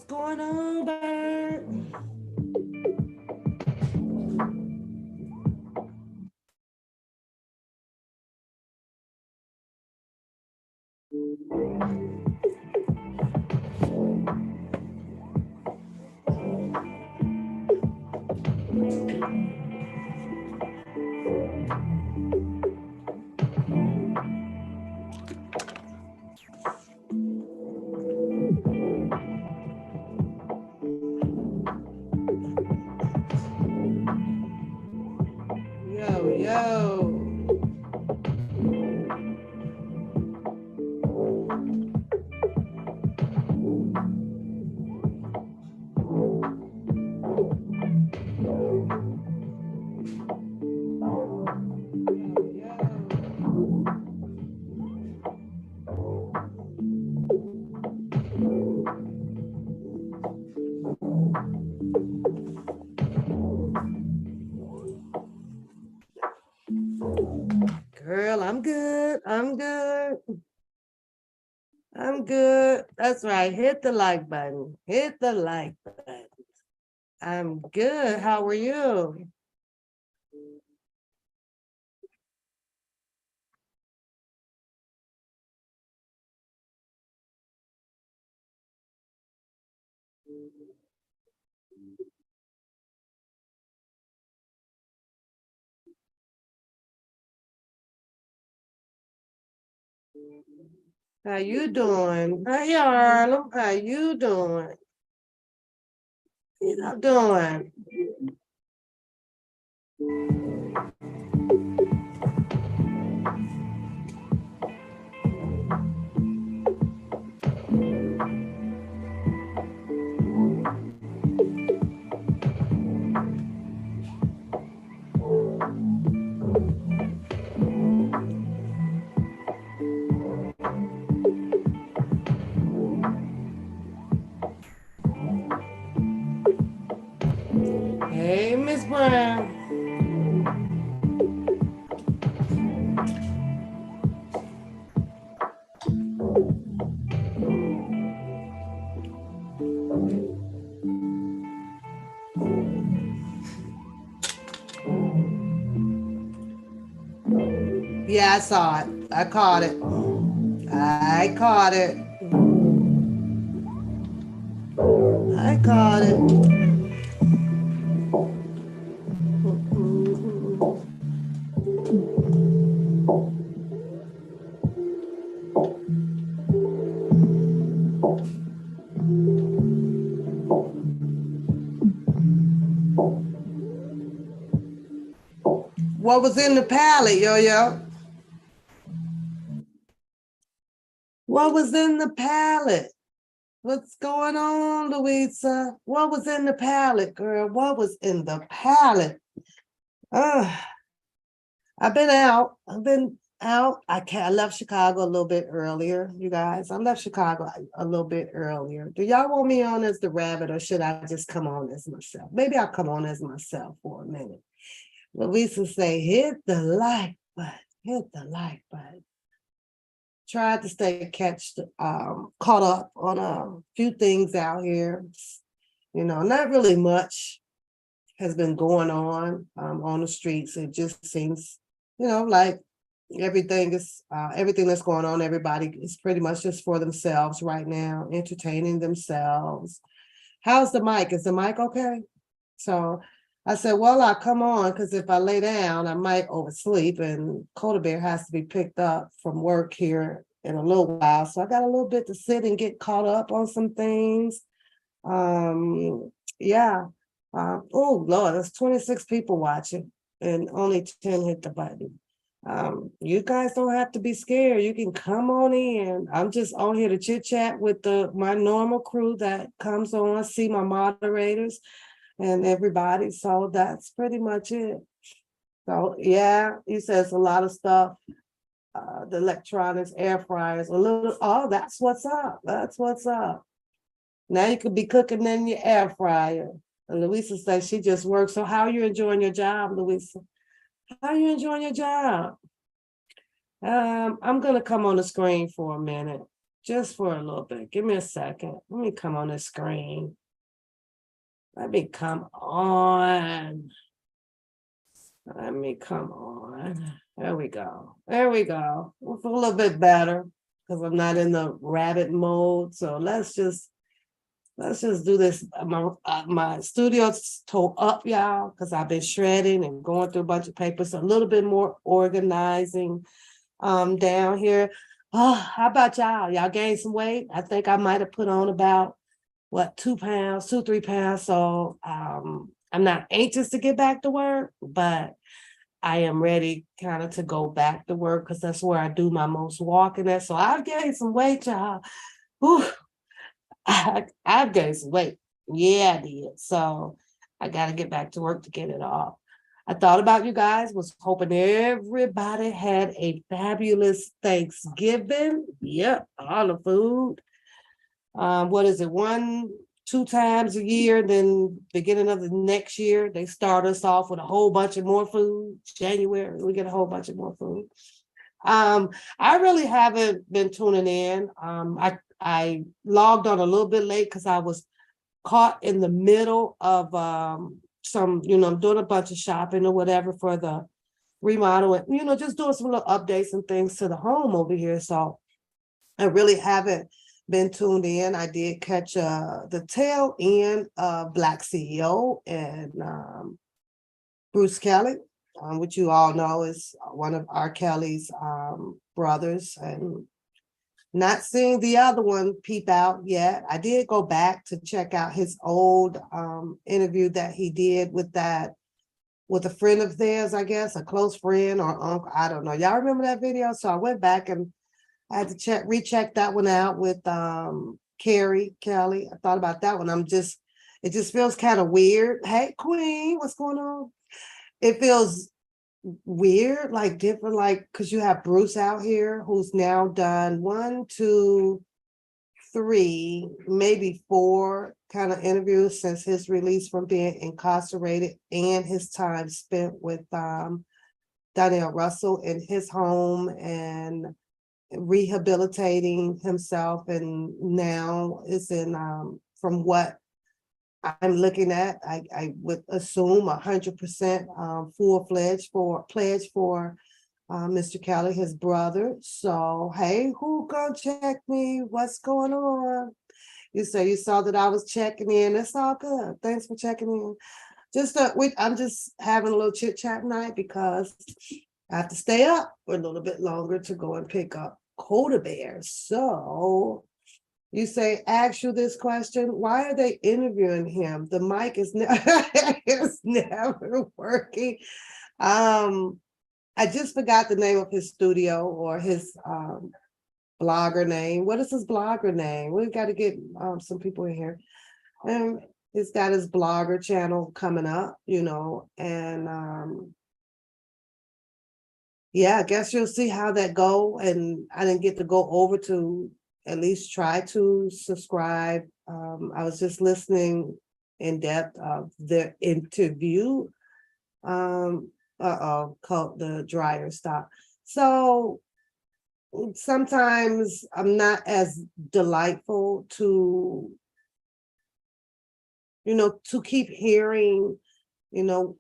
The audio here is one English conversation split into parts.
going on, Bert? Yo, yo. Girl, I'm good. I'm good. I'm good. That's right. Hit the like button. Hit the like button. I'm good. How are you? How you doing? Hey, Arlen. How you doing? You doing? Hey, Miss Brown. Yeah, I saw it. I caught it. I caught it. I caught it. What was in the pallet, yo-yo? What was in the pallet? What's going on, Louisa? What was in the pallet, girl? What was in the pallet? I've been out. I left Chicago a little bit earlier, you guys. I left Chicago a little bit earlier. Do y'all want me on as the rabbit, or should I just come on as myself? Maybe I'll come on as myself for a minute. Louisa say, hit the like button, hit the like button. Tried to caught up on a few things out here. Not really much has been going on the streets. It just seems, like everything that's going on, everybody is pretty much just for themselves right now, entertaining themselves. How's the mic? Is the mic okay? So I said, well, I'll come on, because if I lay down, I might oversleep, and Coda Bear has to be picked up from work here in a little while. So I got a little bit to sit and get caught up on some things. Yeah. Oh, Lord, there's 26 people watching and only 10 hit the button. You guys don't have to be scared. You can come on in. I'm just on here to chit chat with my normal crew that comes on, see my moderators and everybody. So that's pretty much it. So yeah, he says a lot of stuff. The electronics, air fryers, that's what's up. That's what's up. Now you could be cooking in your air fryer. And Louisa says she just works. So how are you enjoying your job, Louisa? How are you enjoying your job? I'm gonna come on the screen for a minute, just for a little bit. Give me a second. Let me come on the screen. Let me come on. Let me come on. There we go. There we go. We'll feel a little bit better because I'm not in the rabbit mode. So let's just do this. My studio's tore up, y'all, because I've been shredding and going through a bunch of papers. So a little bit more organizing down here. Oh, how about y'all? Y'all gained some weight? I think I might have put on about 2 pounds, 3 pounds. So I'm not anxious to get back to work, but I am ready kind of to go back to work because that's where I do my most walking at. So I've gained some weight, y'all. Whew. I've gained some weight. Yeah, I did. So I got to get back to work to get it off. I thought about you guys, was hoping everybody had a fabulous Thanksgiving. Yep, all the food. What is it? 2 times a year, then beginning of the next year, they start us off with a whole bunch of more food. January, we get a whole bunch of more food. I really haven't been tuning in. I logged on a little bit late because I was caught in the middle of I'm doing a bunch of shopping or whatever for the remodel and, just doing some little updates and things to the home over here. So I really haven't been tuned in. I did catch the tail end of Black CEO and Bruce Kelly, which you all know is one of R. Kelly's brothers, and not seeing the other one peep out yet. I did go back to check out his old interview that he did with a friend of theirs, I guess, a close friend or uncle. I don't know. Y'all remember that video? So I went back and I had to recheck that one out with Carrie Kelly. I thought about that one. It just feels kind of weird. Hey, Queen, what's going on? It feels weird, like different, like because you have Bruce out here who's now done 1, 2, 3, maybe 4 kind of interviews since his release from being incarcerated and his time spent with Donnell Russell in his home and rehabilitating himself, and now is in from what I'm looking at, I would assume 100% full-fledged pledge for Mr. Kelly, his brother. So hey, who gonna check me? What's going on? You say you saw that I was checking in. It's all good. Thanks for checking in. I'm just having a little chit chat night because I have to stay up for a little bit longer to go and pick up Coda Bear. So you say, ask you this question, why are they interviewing him? The mic is is never working. I just forgot the name of his studio or his blogger name. What is his blogger name? We've got to get some people in here. And he's got his blogger channel coming up, and yeah, I guess you'll see how that go. And I didn't get to go over to at least try to subscribe. I was just listening in depth of the interview. The dryer stopped. So sometimes I'm not as delightful to keep hearing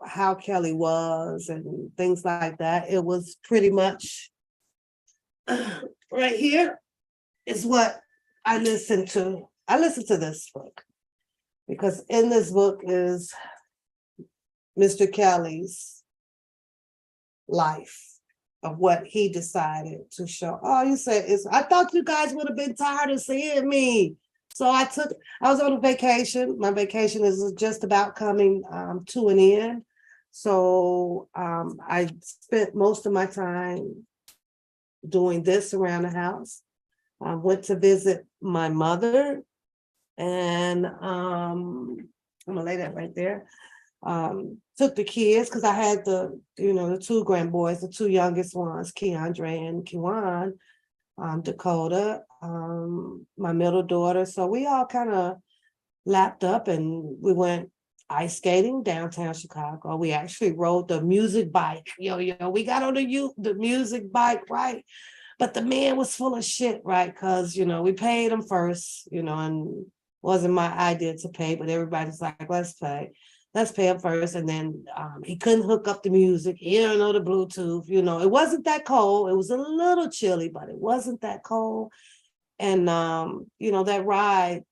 how Kelly was and things like that. It was pretty much right here is what I listened to. I listened to this book because in this book is Mr. Kelly's life of what he decided to show. Oh, you said I thought you guys would have been tired of seeing me. So I was on a vacation. My vacation is just about coming to an end. So I spent most of my time doing this around the house. I went to visit my mother, and I'm gonna lay that right there. Took the kids because I had the 2 grand boys, the 2 youngest ones, Keandre and Kiwan, Dakota, my middle daughter. So we all kind of lapped up and we went ice skating downtown Chicago. We actually rode the music bike. We got on the music bike, right? But the man was full of shit, right? Because, we paid him first, and wasn't my idea to pay, but everybody's like, let's pay. Let's pay him first. And then he couldn't hook up the music. He didn't know the Bluetooth. It wasn't that cold. It was a little chilly, but it wasn't that cold. And, that ride,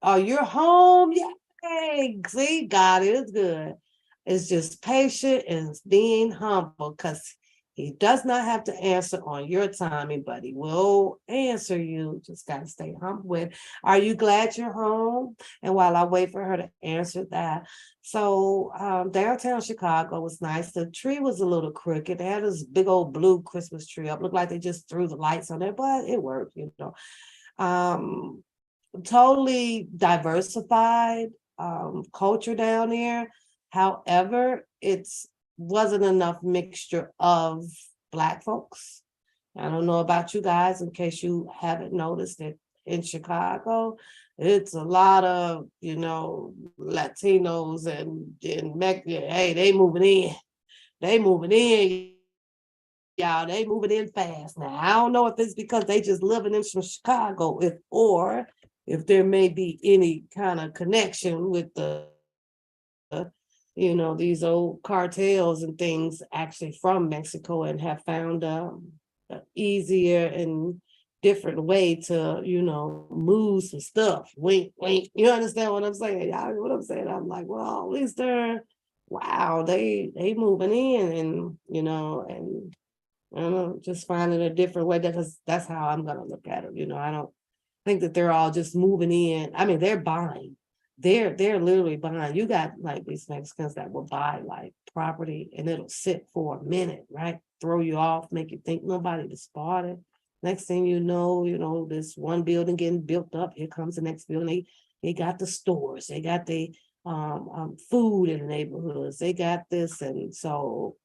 oh, you're home? Yay. See, God is good. It's just patient and being humble because he does not have to answer on your timing, but he will answer you. Just got to stay humble with, are you glad you're home? And while I wait for her to answer that. So downtown Chicago was nice. The tree was a little crooked. They had this big old blue Christmas tree up. Looked like they just threw the lights on it, but it worked, Totally diversified culture down there. However, it's wasn't enough mixture of Black folks. I don't know about you guys, in case you haven't noticed it in Chicago, it's a lot of, Latinos and hey, they moving in. They moving in, y'all. They moving in fast. Now, I don't know if it's because they just living in from Chicago, or if there may be any kind of connection with these old cartels and things actually from Mexico and have found an easier and different way to, move some stuff. Wink, wink. You understand what I'm saying? Y'all know what I'm saying? I'm like, well, at least wow, they moving in and, and I don't know, just finding a different way, because that's how I'm going to look at it. I don't think that they're all just moving in. I mean, they're buying. They're literally buying. You got like these Mexicans that will buy like property and it'll sit for a minute, right? Throw you off, make you think nobody just bought it. Next thing you know, this one building getting built up. Here comes the next building. They got the stores. They got the food in the neighborhoods. They got this, and so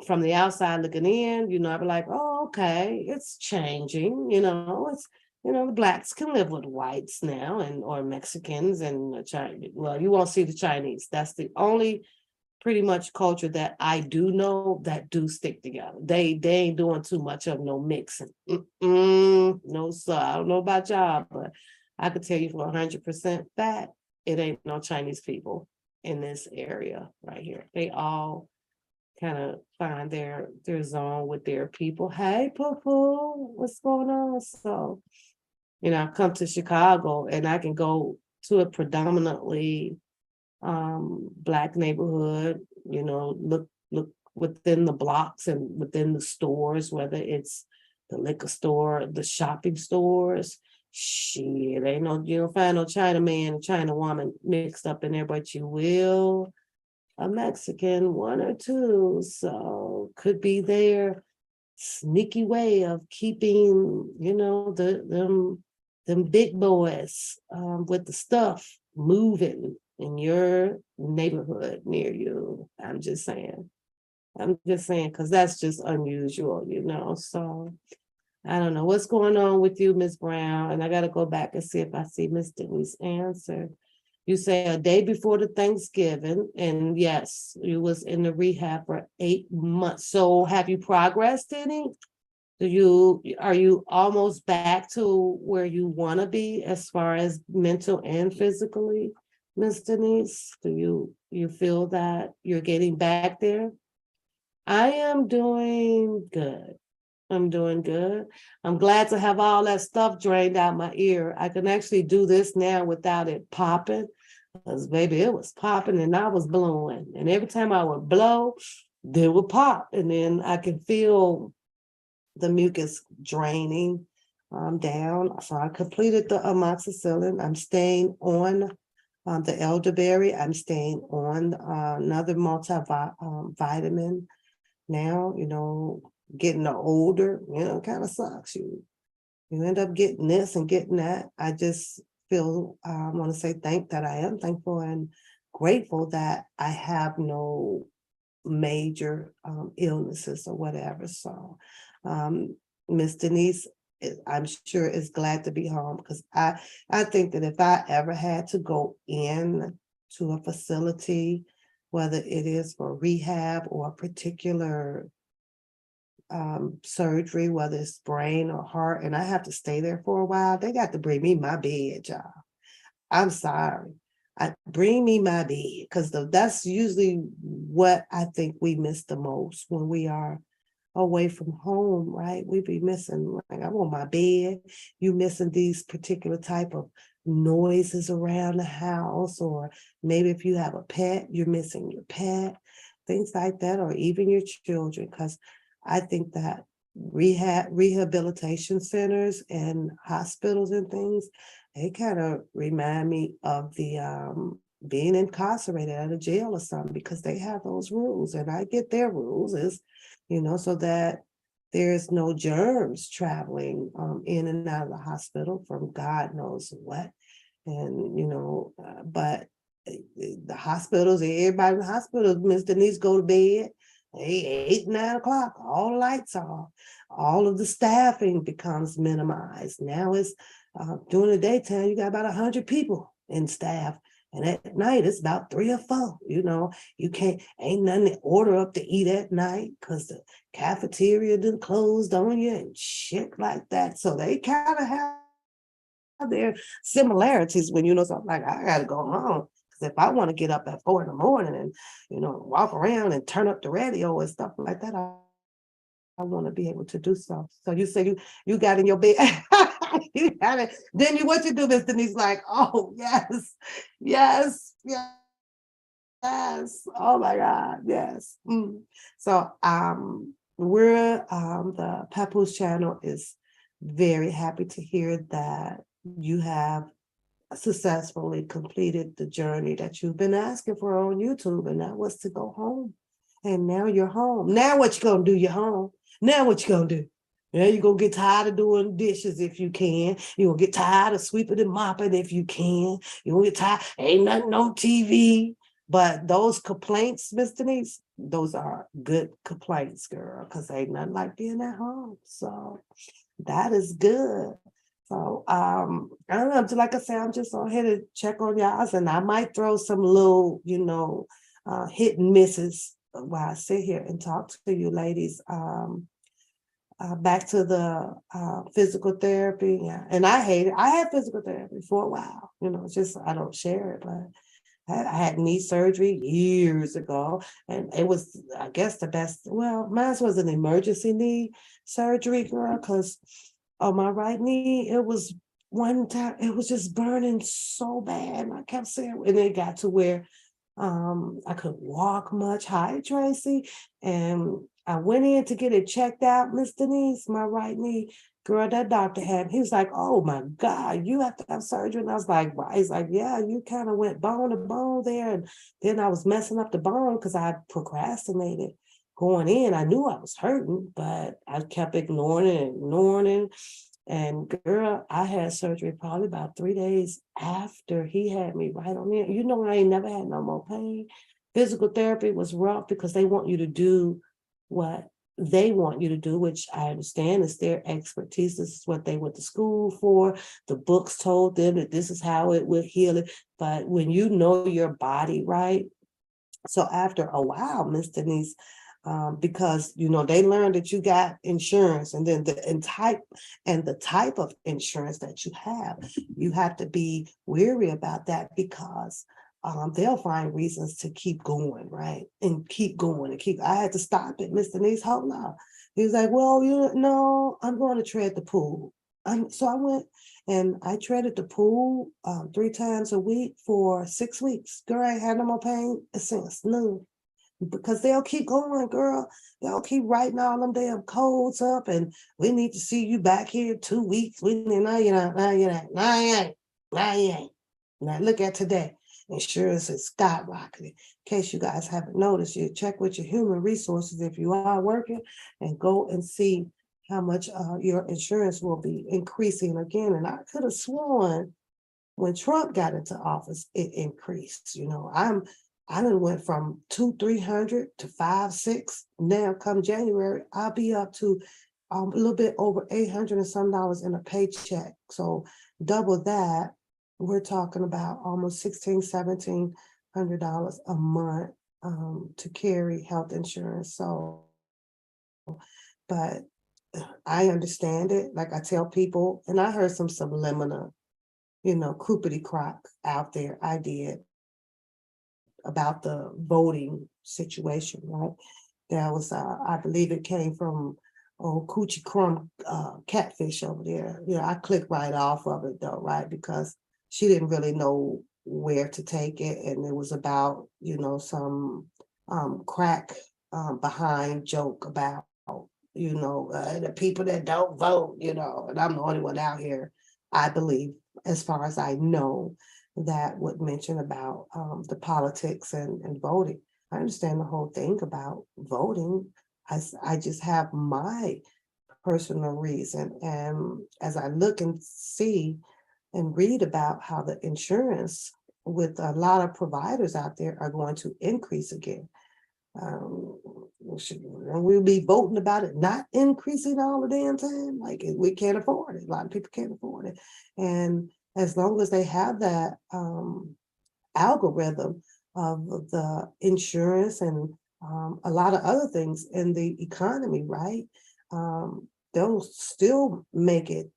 from the outside looking in, I'd be like, oh, okay, it's changing. It's the Blacks can live with whites now, or Mexicans and Chinese. Well, you won't see the Chinese. That's the only pretty much culture that I do know that do stick together. They ain't doing too much of no mixing. No, sir. I don't know about y'all, but I could tell you for 100% that it ain't no Chinese people in this area right here. They all kind of find their zone with their people. Hey, poo-poo, what's going on? So, I come to Chicago and I can go to a predominantly Black neighborhood, look within the blocks and within the stores, whether it's the liquor store, the shopping stores. Shit, ain't no, you don't find no China man, China woman mixed up in there, but you will a Mexican, one or two. So could be their sneaky way of keeping, them big boys with the stuff moving in your neighborhood near you. I'm just saying, because that's just unusual, So I don't know what's going on with you, Miss Brown. And I got to go back and see if I see Miss Denise' answer. You say a day before the Thanksgiving, and yes, you was in the rehab for 8 months. So have you progressed any? Are you almost back to where you want to be as far as mental and physically, Miss Denise? Do you feel that you're getting back there? I am doing good. I'm doing good. I'm glad to have all that stuff drained out my ear. I can actually do this now without it popping, because baby, it was popping and I was blowing. And every time I would blow, they would pop. And then I can feel the mucus draining down. So I completed the amoxicillin. I'm staying on the elderberry. I'm staying on another multivitamin now, getting older, kind of sucks. You end up getting this and getting that. I just feel, I want to say that I am thankful and grateful that I have no major illnesses or whatever. So Miss Denise, I'm sure is glad to be home, because I think that if I ever had to go in to a facility, whether it is for rehab or a particular surgery, whether it's brain or heart, and I have to stay there for a while, they got to bring me my bed, y'all. I'm sorry. I bring me my bed because that's usually what I think we miss the most when we are away from home, right? We be missing, like, I want my bed. You missing these particular type of noises around the house, or maybe if you have a pet, you're missing your pet, things like that, or even your children. Because I think that rehabilitation centers and hospitals and things, they kind of remind me of the being incarcerated at a jail or something, because they have those rules, and I get their rules is, so that there's no germs traveling in and out of the hospital from God knows what. And, but the hospitals, everybody in the hospital, Miss Denise, go to bed. 8, 9 o'clock, all lights off. All of the staffing becomes minimized. Now it's during the daytime, you got about 100 people in staff. And at night, it's about 3 or 4. You ain't nothing to order up to eat at night because the cafeteria done closed on you and shit like that. So they kind of have their similarities when something like, I gotta go home. Because if I want to get up at 4 in the morning and, walk around and turn up the radio and stuff like that, I want to be able to do so. So you say you got in your bed. You got it. Then what you do, Miss Denise, like, oh, yes, yes, yes. Oh my God, yes. So we're the Papoose channel is very happy to hear that you have successfully completed the journey that you've been asking for on YouTube, and that was to go home. And now you're home. Now what you gonna do? You're home. Now what you gonna do? Yeah, you're gonna get tired of doing dishes if you can. You're gonna get tired of sweeping and mopping if you can. You're gonna get tired, ain't nothing on TV. But those complaints, Miss Denise, those are good complaints, girl, because ain't nothing like being at home. So that is good. So I don't know, like I said, I'm just on here to check on y'all, and I might throw some little, hit and misses while I sit here and talk to you ladies. Back to the physical therapy. Yeah. And I hate it. I had physical therapy for a while, it's just I don't share it, but I had knee surgery years ago, and it was, I guess, the best. Well, mine was an emergency knee surgery, girl, because on my right knee, it was one time, it was just burning so bad. And I kept saying, and it got to where I couldn't walk much. Hi, Tracy. And I went in to get it checked out, Miss Denise, my right knee. Girl, that doctor he was like, oh my God, you have to have surgery. And I was like, why? He's like, yeah, you kind of went bone to bone there. And then I was messing up the bone because I procrastinated going in. I knew I was hurting, but I kept ignoring it, ignoring it. And girl, I had surgery probably about 3 days after he had me right on it. I ain't never had no more pain. Physical therapy was rough because they want you to do what they want you to do, which I understand is their expertise. This is what they went to school for. The books told them that this is how it would heal it. But when you know your body, right? So after a while, Miss Denise, because they learned that you got insurance, and then the type of insurance that you have to be wary about that, because they'll find reasons to keep going, right? And keep going and keep. I had to stop it, Mr. Denise. Hold on. He was like, well, I'm going to tread the pool. So I went and I treaded the pool 3 times a week for 6 weeks. Girl, I ain't had no more pain since. None. Because they'll keep going, girl. They'll keep writing all them damn codes up, and we need to see you back here 2 weeks. Now you ain't. Now look at today. Insurance is skyrocketing. In case you guys haven't noticed, you check with your human resources if you are working, and go and see how much your insurance will be increasing again. And I could have sworn when Trump got into office, it increased. I done went from 200-300 to 500-600. Now, come January, I'll be up to a little bit over $800 and some dollars in a paycheck. So double that, we're talking about almost $1,600-1,700 a month to carry health insurance. So but I understand it. Like I tell people, and I heard some subliminal, crookedy crock out there. I did about the voting situation, right? There was, I believe it came from old Coochie Crumb catfish over there. I clicked right off of it though, right? Because she didn't really know where to take it. And it was about, some crack behind joke about, the people that don't vote, and I'm the only one out here, I believe, as far as I know, that would mention about the politics and voting. I understand the whole thing about voting. I just have my personal reason. And as I look and see and read about how the insurance with a lot of providers out there are going to increase again. Um, we'll be voting about it not increasing all the damn time. Like we can't afford it. A lot of people can't afford it. And as long as they have that algorithm of the insurance and a lot of other things in the economy, right? They'll still make it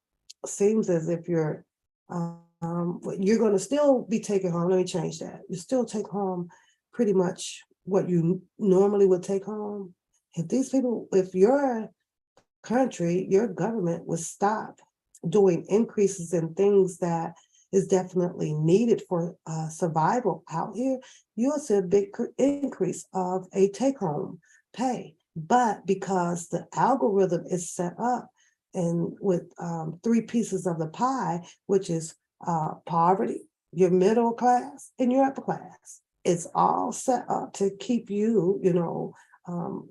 seems as if you're going to still be taking home. Let me change that. You still take home pretty much what you normally would take home. If your country, your government would stop doing increases in things that is definitely needed for survival out here, you'll see a big increase of a take-home pay. But because the algorithm is set up and with three pieces of the pie, which is poverty, your middle class, and your upper class, it's all set up to keep you,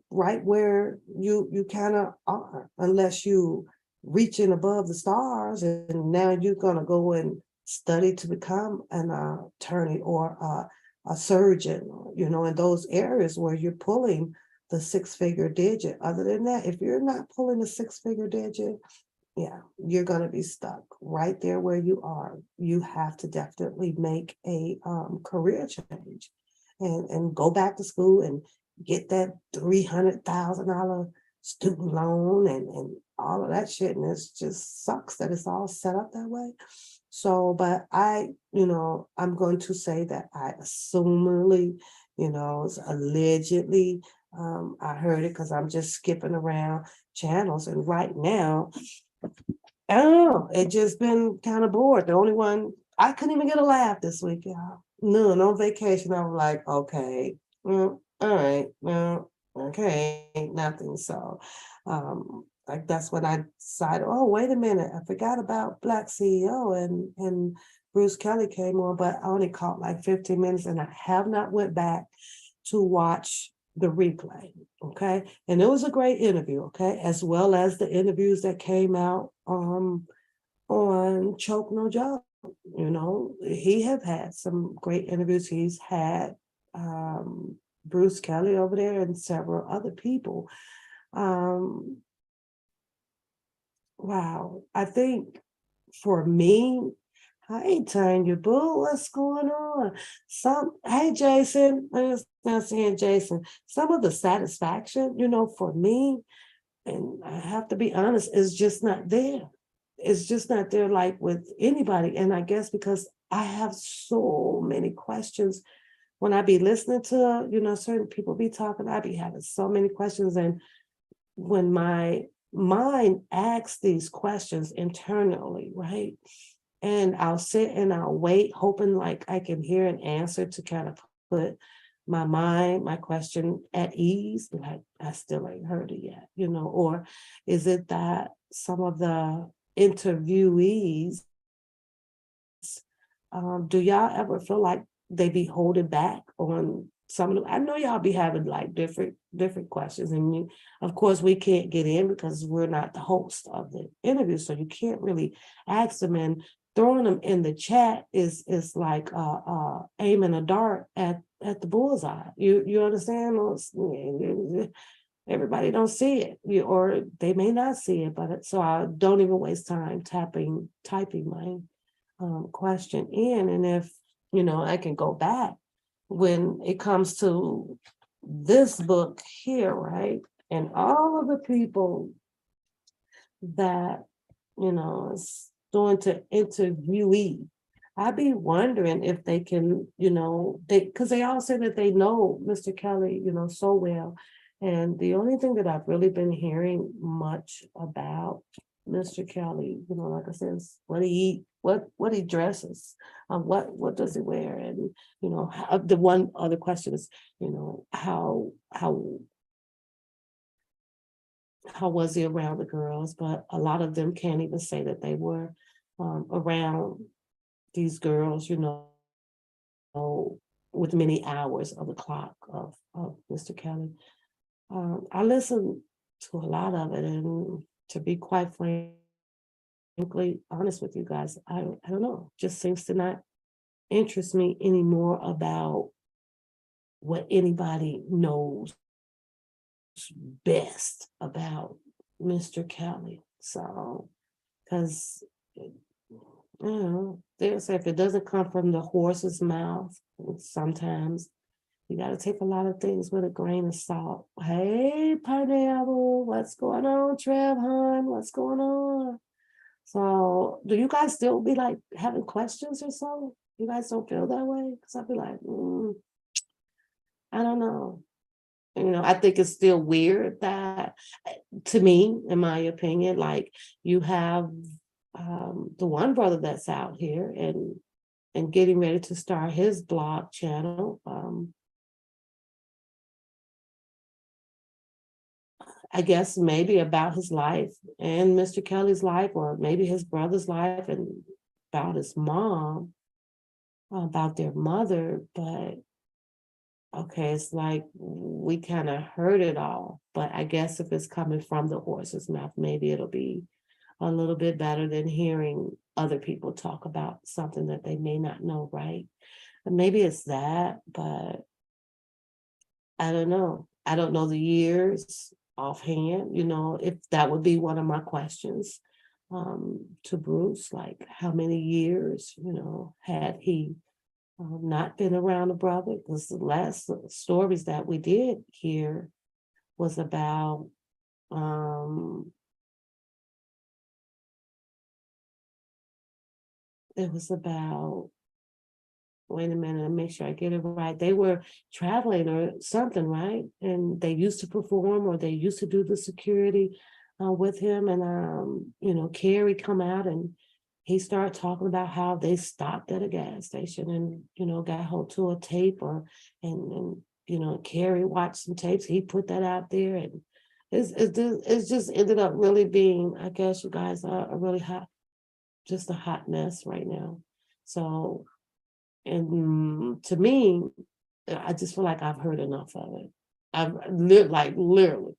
right where you kind of are, unless you reaching above the stars and now you're going to go and study to become an attorney or a surgeon, in those areas where you're pulling the six-figure digit. Other than that, if you're not pulling the six-figure digit, yeah, you're going to be stuck right there where you are. You have to definitely make a career change and go back to school and get that $300,000 student loan and all of that shit. And it just sucks that it's all set up that way. So, but I'm going to say that I assumedly, it's allegedly, I heard it because I'm just skipping around channels. And right now, I don't know, it just been kind of bored. The only one, I couldn't even get a laugh this week, y'all. None on vacation. I was like, okay, all right, well, okay, nothing. So, like that's when I decided, oh, wait a minute, I forgot about Black CEO and Bruce Kelly came on, but I only caught like 15 minutes and I have not went back to watch the replay. Okay. And it was a great interview. Okay. As well as the interviews that came out on Choke No Joke. He have had some great interviews. He's had Bruce Kelly over there and several other people. Wow. I think for me, hey Tanya Boo, what's going on? Hey Jason, I'm just not saying Jason. Some of the satisfaction, for me, and I have to be honest, is just not there. It's just not there like with anybody. And I guess because I have so many questions when I be listening to, certain people be talking, I be having so many questions. And when my mind asks these questions internally, right? And I'll sit and I'll wait, hoping like I can hear an answer to kind of put my mind, my question at ease. Like I still ain't heard it yet, or is it that some of the interviewees, do y'all ever feel like they be holding back on some of them? I know y'all be having like different questions, and of course we can't get in because we're not the host of the interview, so you can't really ask them. And throwing them in the chat is like aiming a dart at the bullseye. You understand? Everybody don't see it, or they may not see it, but so I don't even waste time typing my question in. And if I can go back when it comes to this book here, right? And all of the people that, is doing to interviewee, I be wondering if they can, because they all say that they know Mr. Kelly, so well. And the only thing that I've really been hearing much about Mr. Kelly, like I said, is what he eat, what he dresses, what does he wear, and the one other question is, how was he around the girls? But a lot of them can't even say that they were around these girls, with many hours of the clock of Mr. Kelly. I listened to a lot of it, and to be quite frankly honest with you guys, I don't know, just seems to not interest me anymore about what anybody knows best about Mr. Kelly. So, because they say if it doesn't come from the horse's mouth, sometimes you got to take a lot of things with a grain of salt. Hey, Pineapple, what's going on, Trev, hon? What's going on? So, do you guys still be like having questions or so? You guys don't feel that way? Because I'd be like, I don't know. I think it's still weird that, to me, in my opinion, like you have the one brother that's out here and getting ready to start his blog channel. I guess maybe about his life and Mr. Kelly's life, or maybe his brother's life, and about his mom, about their mother. But okay, it's like we kind of heard it all. But I guess if it's coming from the horse's mouth, maybe it'll be a little bit better than hearing other people talk about something that they may not know, right? And maybe it's that, but I don't know. I don't know the years offhand, if that would be one of my questions to Bruce, like how many years, had he not been around a brother? Because the last stories that we did hear was about it was about, wait a minute, make sure I get it right. They were traveling or something, right? And they used to perform, or they used to do the security with him. And Carrie come out and he started talking about how they stopped at a gas station and got hold to a tape, and Carrie watched some tapes. He put that out there, and it's just ended up really being, I guess, you guys, a really hot, just a hot mess right now. So, and to me, I just feel like I've heard enough of it. Like literally.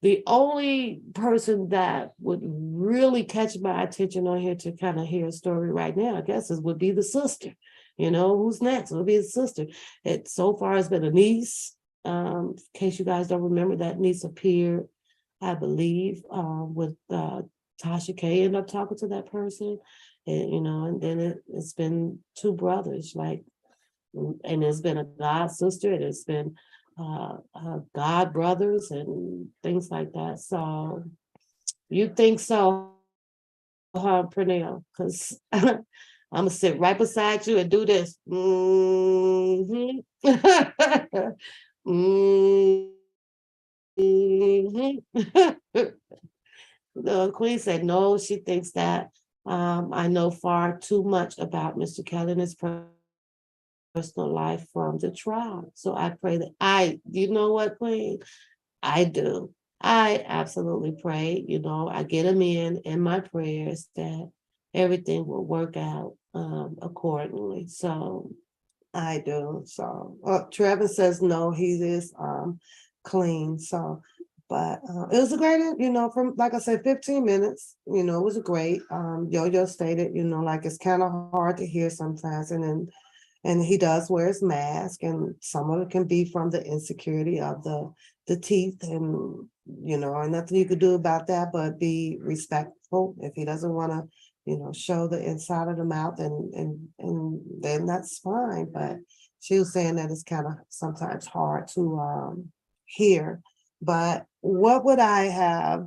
The only person that would really catch my attention on here to kind of hear a story right now, I guess, would be the sister. Who's next? It would be the sister. It so far has been a niece. In case you guys don't remember, that niece appeared, I believe, with Tasha K ended up talking to that person. And then it's been two brothers, like, and it's been a god sister, and it's been god brothers and things like that. So you think so, huh, Pernell? Because I'm gonna sit right beside you and do this. Mm-hmm. Mm-hmm. The Queen said no, she thinks that I know far too much about Mr. Kelly and his personal life from the trial. So I pray that you know what, Queen? I do. I absolutely pray, I get them in my prayers that everything will work out accordingly. So I do. So Trevor says no, he is clean. So, but it was a great, from, like I said, 15 minutes, it was a great. Yo-Yo stated, like it's kind of hard to hear sometimes. And he does wear his mask, and some of it can be from the insecurity of the teeth, and and nothing you could do about that but be respectful. If he doesn't want to show the inside of the mouth, and then that's fine. But she was saying that it's kind of sometimes hard to hear, but what would I have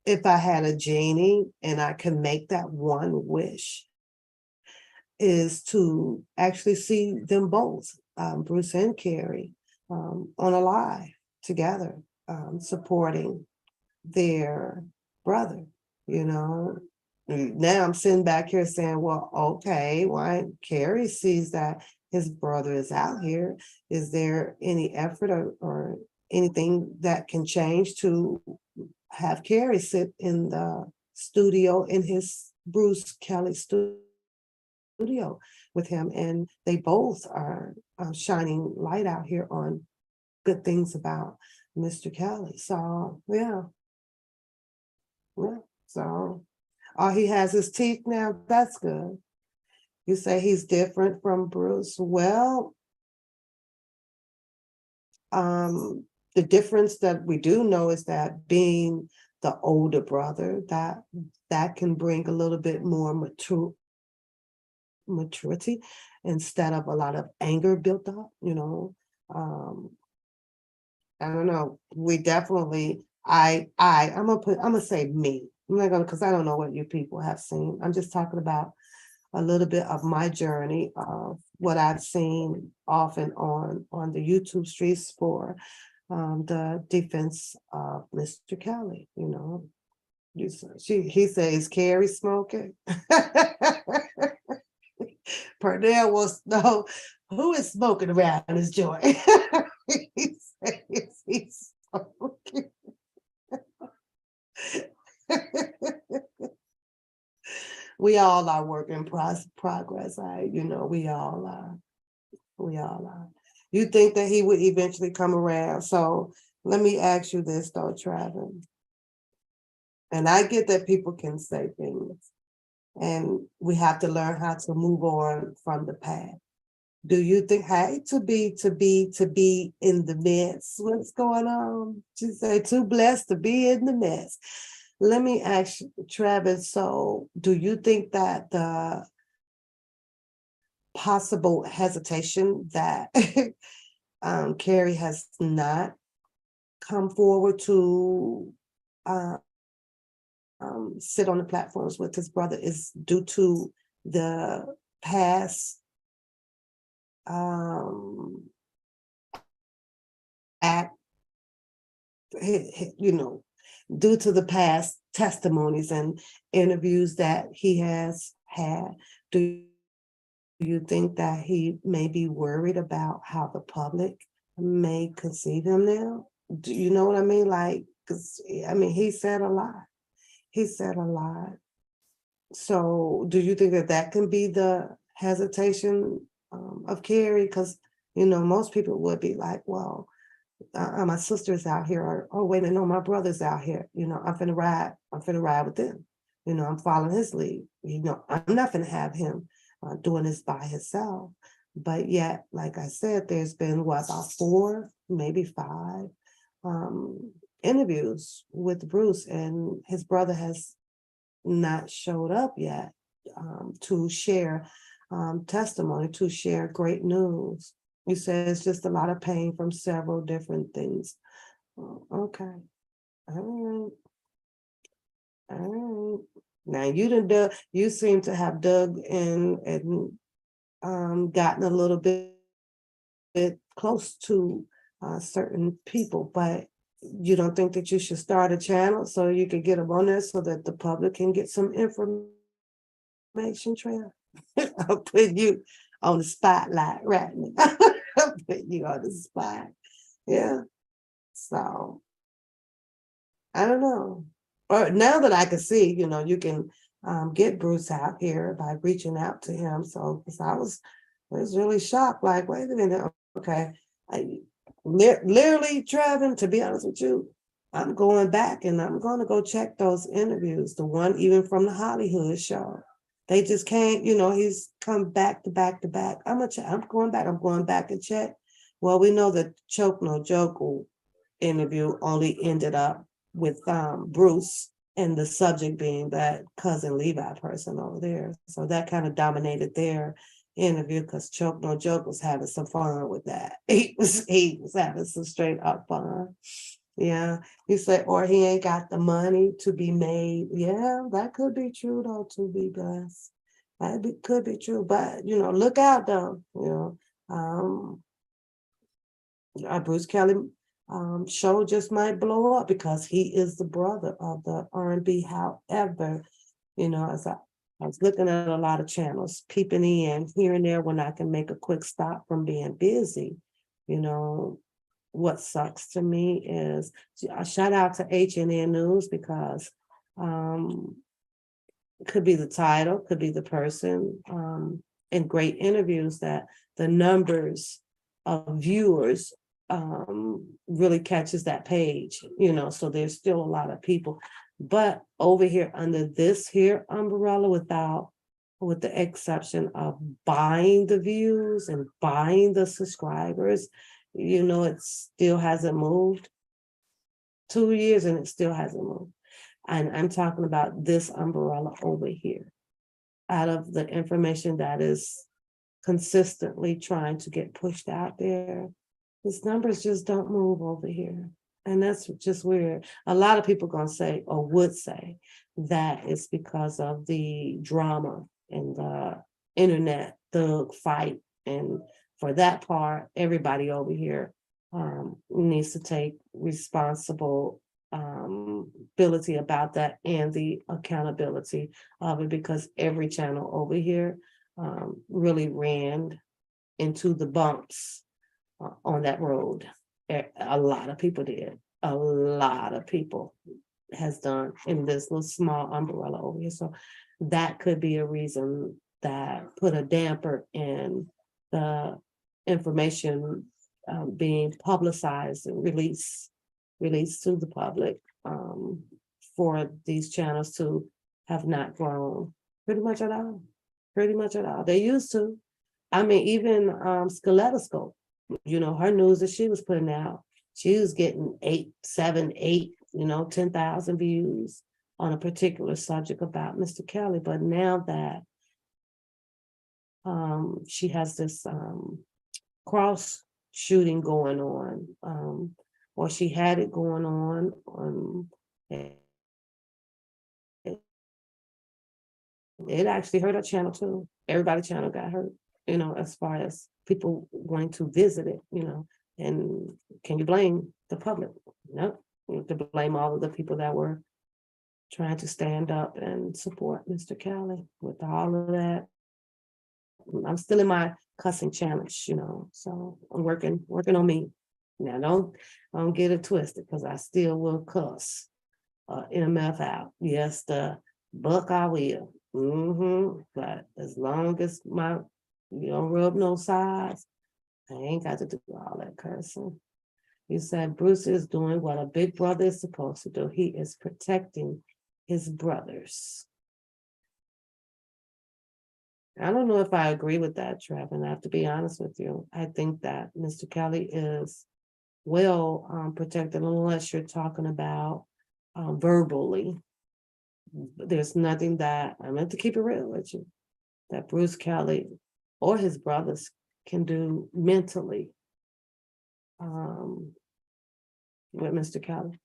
if I had a genie and I could make that one wish is to actually see them both, Bruce and Carrie, on a live together, supporting their brother, you know. Now I'm sitting back here saying, well, okay, why Carrie sees that his brother is out here. Is there any effort or anything that can change to have Carrie sit in the studio in his Bruce Kelly studio with him? And they both are shining light out here on good things about Mr. Kelly. So yeah, yeah. So he has his teeth now. That's good. You say he's different from Bruce. Well, the difference that we do know is that being the older brother, that can bring a little bit more maturity instead of a lot of anger built up, you know. I don't know. We definitely, I'm gonna say me. I'm not gonna, because I don't know what you people have seen. I'm just talking about a little bit of my journey of what I've seen off and on the YouTube streets for the defense of Mr. Kelly. You know, he says Carrie smoking. Pernell wants to know who is smoking around his joint. He says he's smoking. We all are work in progress. We all are. We all are. You think that he would eventually come around. So let me ask you this though, Travis. And I get that people can say things and we have to learn how to move on from the past. Do you think, hey, to be in the midst? What's going on? She say, too blessed to be in the midst. Let me ask you, Travis, so do you think that the possible hesitation that Carrie has not come forward to sit on the platforms with his brother is due to the past act, due to the past testimonies and interviews that he has had? Do you think that he may be worried about how the public may conceive him now? Do you know what I mean? Like, because he said a lot. He said a lot. So do you think that that can be the hesitation of Carrie? Because, most people would be like, well, my sister's out here, or, oh, wait a minute, no, my brother's out here. I'm finna ride with them. I'm following his lead. I'm not finna have him doing this by himself. But yet, like I said, there's been about 4, maybe 5 interviews with Bruce, and his brother has not showed up yet to share testimony, to share great news. You said it's just a lot of pain from several different things. Okay. All right. Now you seem to have dug in and gotten a little bit close to certain people, but you don't think that you should start a channel so you could get them on there so that the public can get some information trail? I'll put you on the spotlight right now. I'll put you on the spot. Yeah. So I don't know. Or now that I can see, you can get Bruce out here by reaching out to him. So because I was really shocked, like, wait a minute, okay. Literally, Trevin, to be honest with you, I'm going back and I'm going to go check those interviews, the one even from the Hollywood show. They just can't, he's come back to back to back. I'm going back and check. Well, we know that Choke No Joke interview only ended up with Bruce and the subject being that cousin Levi person over there. So that kind of dominated their interview because Choke No Joke was having some fun with that. He was having some straight up fun. Yeah, you say, or he ain't got the money to be made. Yeah, that could be true though, to be blessed. Could be true, but look out though. Um, Bruce Kelly show just might blow up because he is the brother of the R&B. However, as I was looking at a lot of channels, peeping in here and there when I can make a quick stop from being busy, you know, what sucks to me is a shout out to HNN News because um, could be the title, could be the person, and great interviews that the numbers of viewers really catches that page, so there's still a lot of people. But over here under this here umbrella, with the exception of buying the views and buying the subscribers, it still hasn't moved 2 years and it still hasn't moved. And I'm talking about this umbrella over here. Out of the information that is consistently trying to get pushed out there, these numbers just don't move over here. And that's just weird. A lot of people gonna say, or would say, that it's because of the drama and the internet thug fight. And for that part, everybody over here needs to take responsible ability about that and the accountability of it, because every channel over here really ran into the bumps on that road. A lot of people did. A lot of people has done in this little small umbrella over here. So that could be a reason that put a damper in the information being publicized and released to the public for these channels to have not grown pretty much at all. Pretty much at all. They used to. I mean, even Skeletoscope, her news that she was putting out, she was getting 8, 7, 8, 10,000 views on a particular subject about Mr. Kelly. But now that she has this cross shooting going on, or she had it going on, it actually hurt her channel too. Everybody's channel got hurt, as far as people going to visit it, and can you blame the public? No, you have to blame all of the people that were trying to stand up and support Mr. Kelly with all of that. I'm still in my cussing challenge, so I'm working on me. Now don't get it twisted, because I still will cuss MF out. Yes, the buck I will. But as long as you don't rub no sides, I ain't got to do all that cursing. You said Bruce is doing what a big brother is supposed to do. He is protecting his brothers. I don't know if I agree with that, Trev, and I have to be honest with you. I think that Mr. Kelly is well protected, unless you're talking about verbally. There's nothing that, I meant to keep it real with you, that Bruce Kelly or his brothers can do mentally with Mr. Kelly.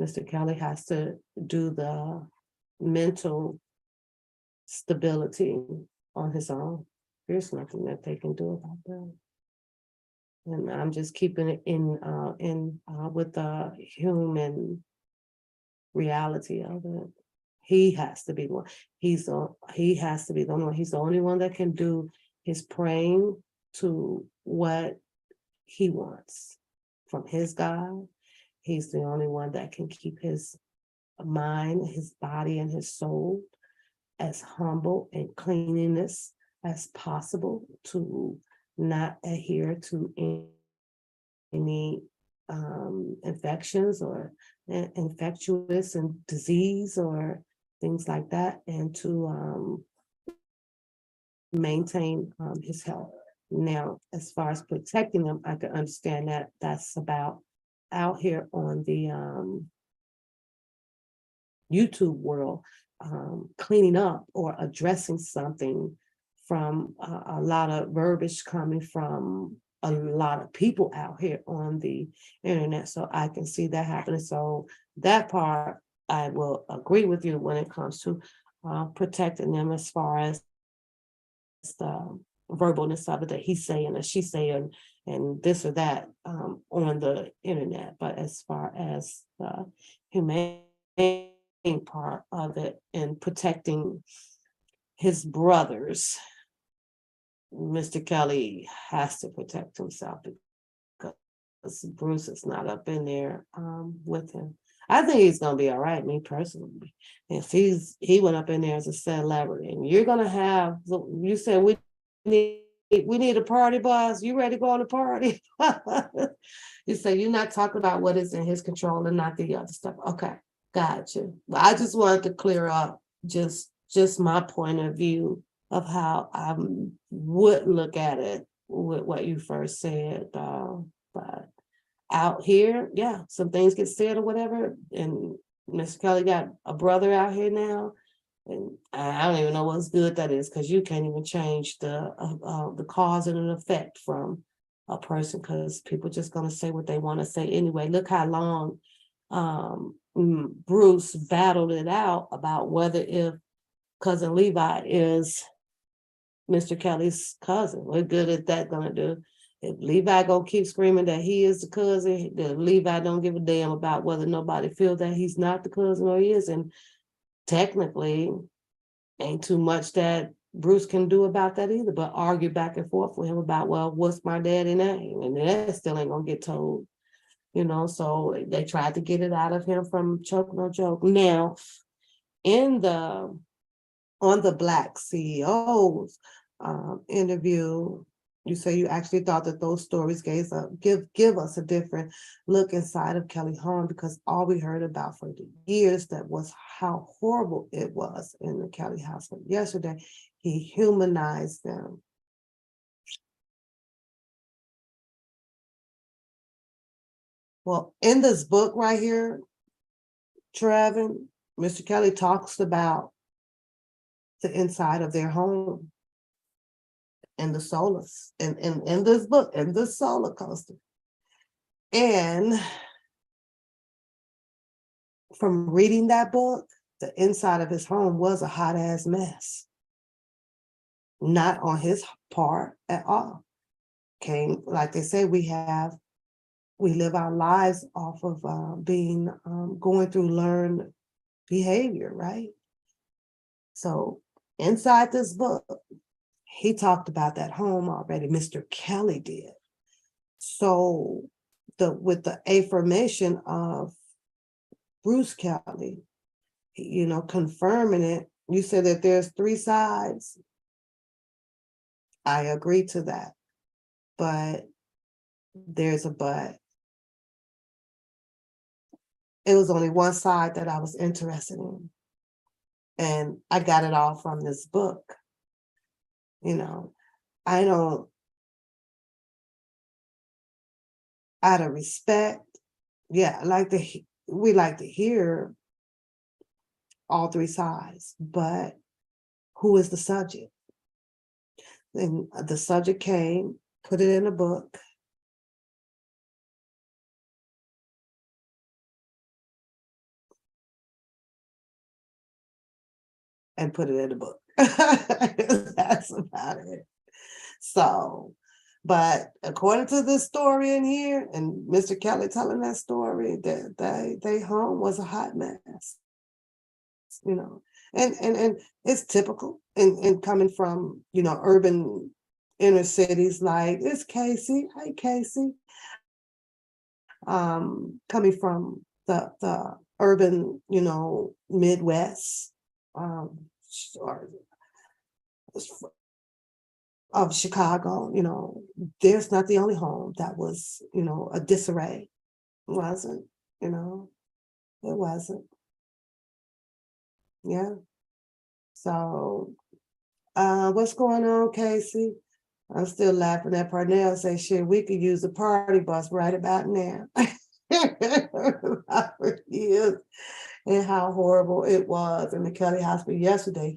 Mr. Kelly has to do the mental stability on his own. There's nothing that they can do about that. And I'm just keeping it in with the human reality of it. He has to be one. He has to be the only one. He's the only one that can do his praying to what he wants from his God. He's the only one that can keep his mind, his body, and his soul as humble and cleanliness as possible, to not adhere to any infections or infectious and disease or things like that, and to maintain his health. Now, as far as protecting them, I can understand that that's about out here on the YouTube world, cleaning up or addressing something from a lot of verbiage coming from a lot of people out here on the internet. So I can see that happening. So that part I will agree with you when it comes to protecting them as far as the verbalness of it, that he's saying or she's saying and this or that on the internet. But as far as the humane part of it and protecting his brothers, Mr. Kelly has to protect himself because Bruce is not up in there with him. I think he's gonna be all right, me personally. If he went up in there as a celebrity, and you're gonna have, you said we need a party bus. You ready to go on a party? You say you're not talking about what is in his control and not the other stuff. Okay, gotcha. But I just wanted to clear up just my point of view of how I would look at it with what you first said. But out here, yeah, some things get said or whatever. And Mr. Kelly got a brother out here now. And I don't even know what's good that is, because you can't even change the cause and an effect from a person, because people just gonna say what they want to say anyway. Look how long Bruce battled it out about whether if cousin Levi is Mr. Kelly's cousin. What good is that gonna do? If Levi gonna keep screaming that he is the cousin, then Levi don't give a damn about whether nobody feels that he's not the cousin or he is. And technically, ain't too much that Bruce can do about that either, but argue back and forth with him about, well, what's my daddy name? And that still ain't gonna get told, so they tried to get it out of him from Choke No Joke. Now, on the Black CEOs interview, you say you actually thought that those stories give us a different look inside of Kelly home, because all we heard about for the years that was how horrible it was in the Kelly household. Yesterday, he humanized them. Well, in this book right here, Trevin, Mr. Kelly talks about the inside of their home and the solace in this book, in this solar coaster. And from reading that book, the inside of his home was a hot ass mess. Not on his part at all. Came, like they say, we live our lives off of going through learned behavior, right? So inside this book, he talked about that home already. Mr. Kelly did. So with the affirmation of Bruce Kelly, confirming it, you said that there's 3 sides. I agree to that. But there's a but. It was only one side that I was interested in. And I got it all from this book. I don't, out of respect, yeah, we like to hear all 3 sides, but who is the subject? And the subject came, put it in a book. And put it in a book. That's about it. So, but according to this story in here, and Mr. Kelly telling that story, that they home was a hot mess. And it's typical in coming from, urban inner cities, like it's Casey. Hi, Casey. Coming from the urban, Midwest, or of Chicago, there's not the only home that was, a disarray. It wasn't, it wasn't. Yeah. So what's going on, Casey? I'm still laughing at Parnell say, shit, we could use a party bus right about now. Years, and how horrible it was in the Kelly hospital yesterday.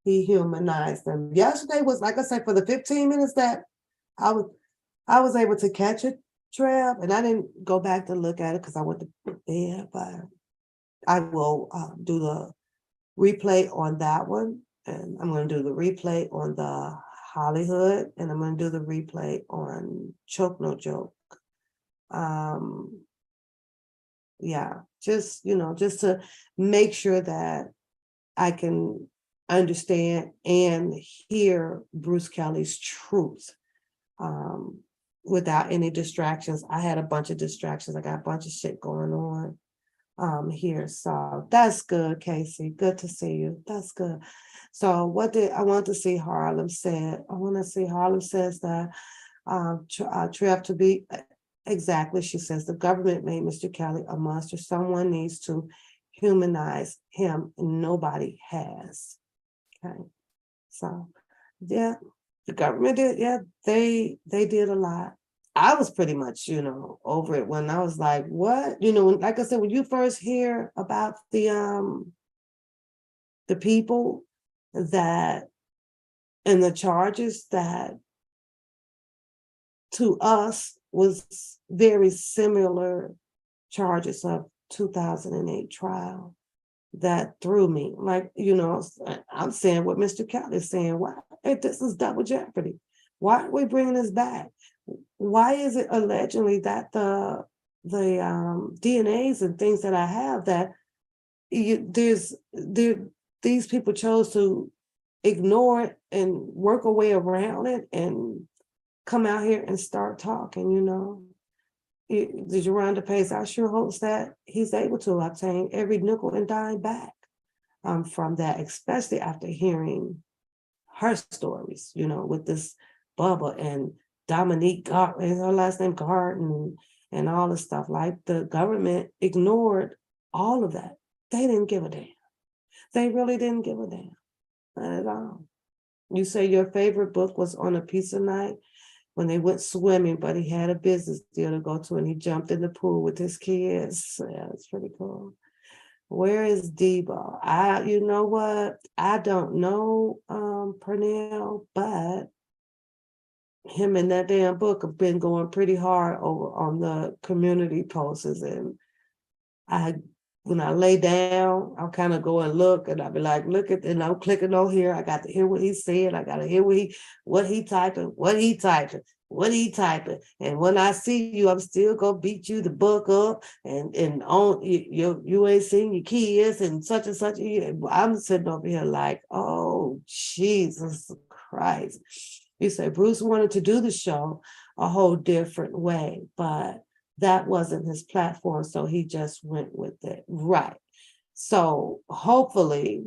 He humanized them. Yesterday was, like I said, for the 15 minutes that I I was able to catch it, Trev, and I didn't go back to look at it because I went to bed, but I will do the replay on that one. And I'm going to do the replay on the Hollywood, and I'm going to do the replay on Choke No Joke. Yeah, just, just to make sure that I can understand and hear Bruce Kelly's truth without any distractions. I had a bunch of distractions. I got a bunch of shit going on here. So that's good, Casey. Good to see you. That's good. So what did I want to see Harlem said? I want to see Harlem says that Trev to be exactly, she says the government made Mr. Kelly a monster. Someone needs to humanize him. Nobody has. Okay. So yeah, the government did, yeah, they did a lot. I was pretty much, over it when I was like, what? Like I said, when you first hear about the people that and the charges that to us was very similar charges of 2008 trial, that threw me. Like, I'm saying what Mr. Kelly is saying, why? Hey, this is double jeopardy. Why are we bringing this back? Why is it allegedly that the DNAs and things that I have that these people chose to ignore it and work a way around it and come out here and start talking, Did Rhonda Pace, I sure hopes that he's able to obtain every nickel and dime back from that, especially after hearing her stories, with this Bubba and Dominique Garden, her last name Garden, and all the stuff. Like the government ignored all of that. They didn't give a damn. They really didn't give a damn, not at all. You say your favorite book was On a Pizza Night when they went swimming, but he had a business deal to go to and he jumped in the pool with his kids. Yeah, it's pretty cool. Where is Debo? You know what? I don't know, Pernell, but him and that damn book have been going pretty hard over on the community posts. And when I lay down, I'll kind of go and look, and I'll be like, look at, and I'm clicking on here. I got to hear what he said. I got to hear what he typing. And when I see you, I'm still gonna beat you the book up and on you ain't seen your kids and such and such. I'm sitting over here like, oh Jesus Christ. You say Bruce wanted to do the show a whole different way, but that wasn't his platform, so he just went with it. Right. So hopefully,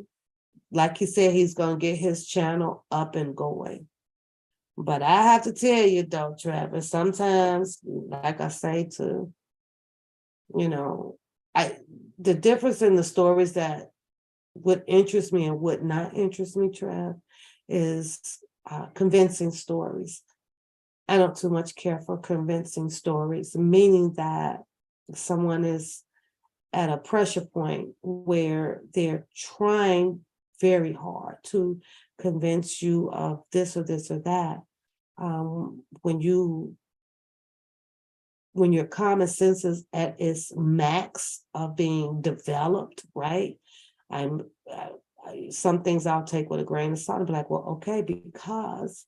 like he said, he's gonna get his channel up and going. But I have to tell you though, Travis, sometimes, like I say to, the difference in the stories that would interest me and would not interest me, Trav, is convincing stories. I don't too much care for convincing stories, meaning that someone is at a pressure point where they're trying very hard to convince you of this or this or that. When your common sense is at its max of being developed, right? Some things I'll take with a grain of salt and be like, well, okay, because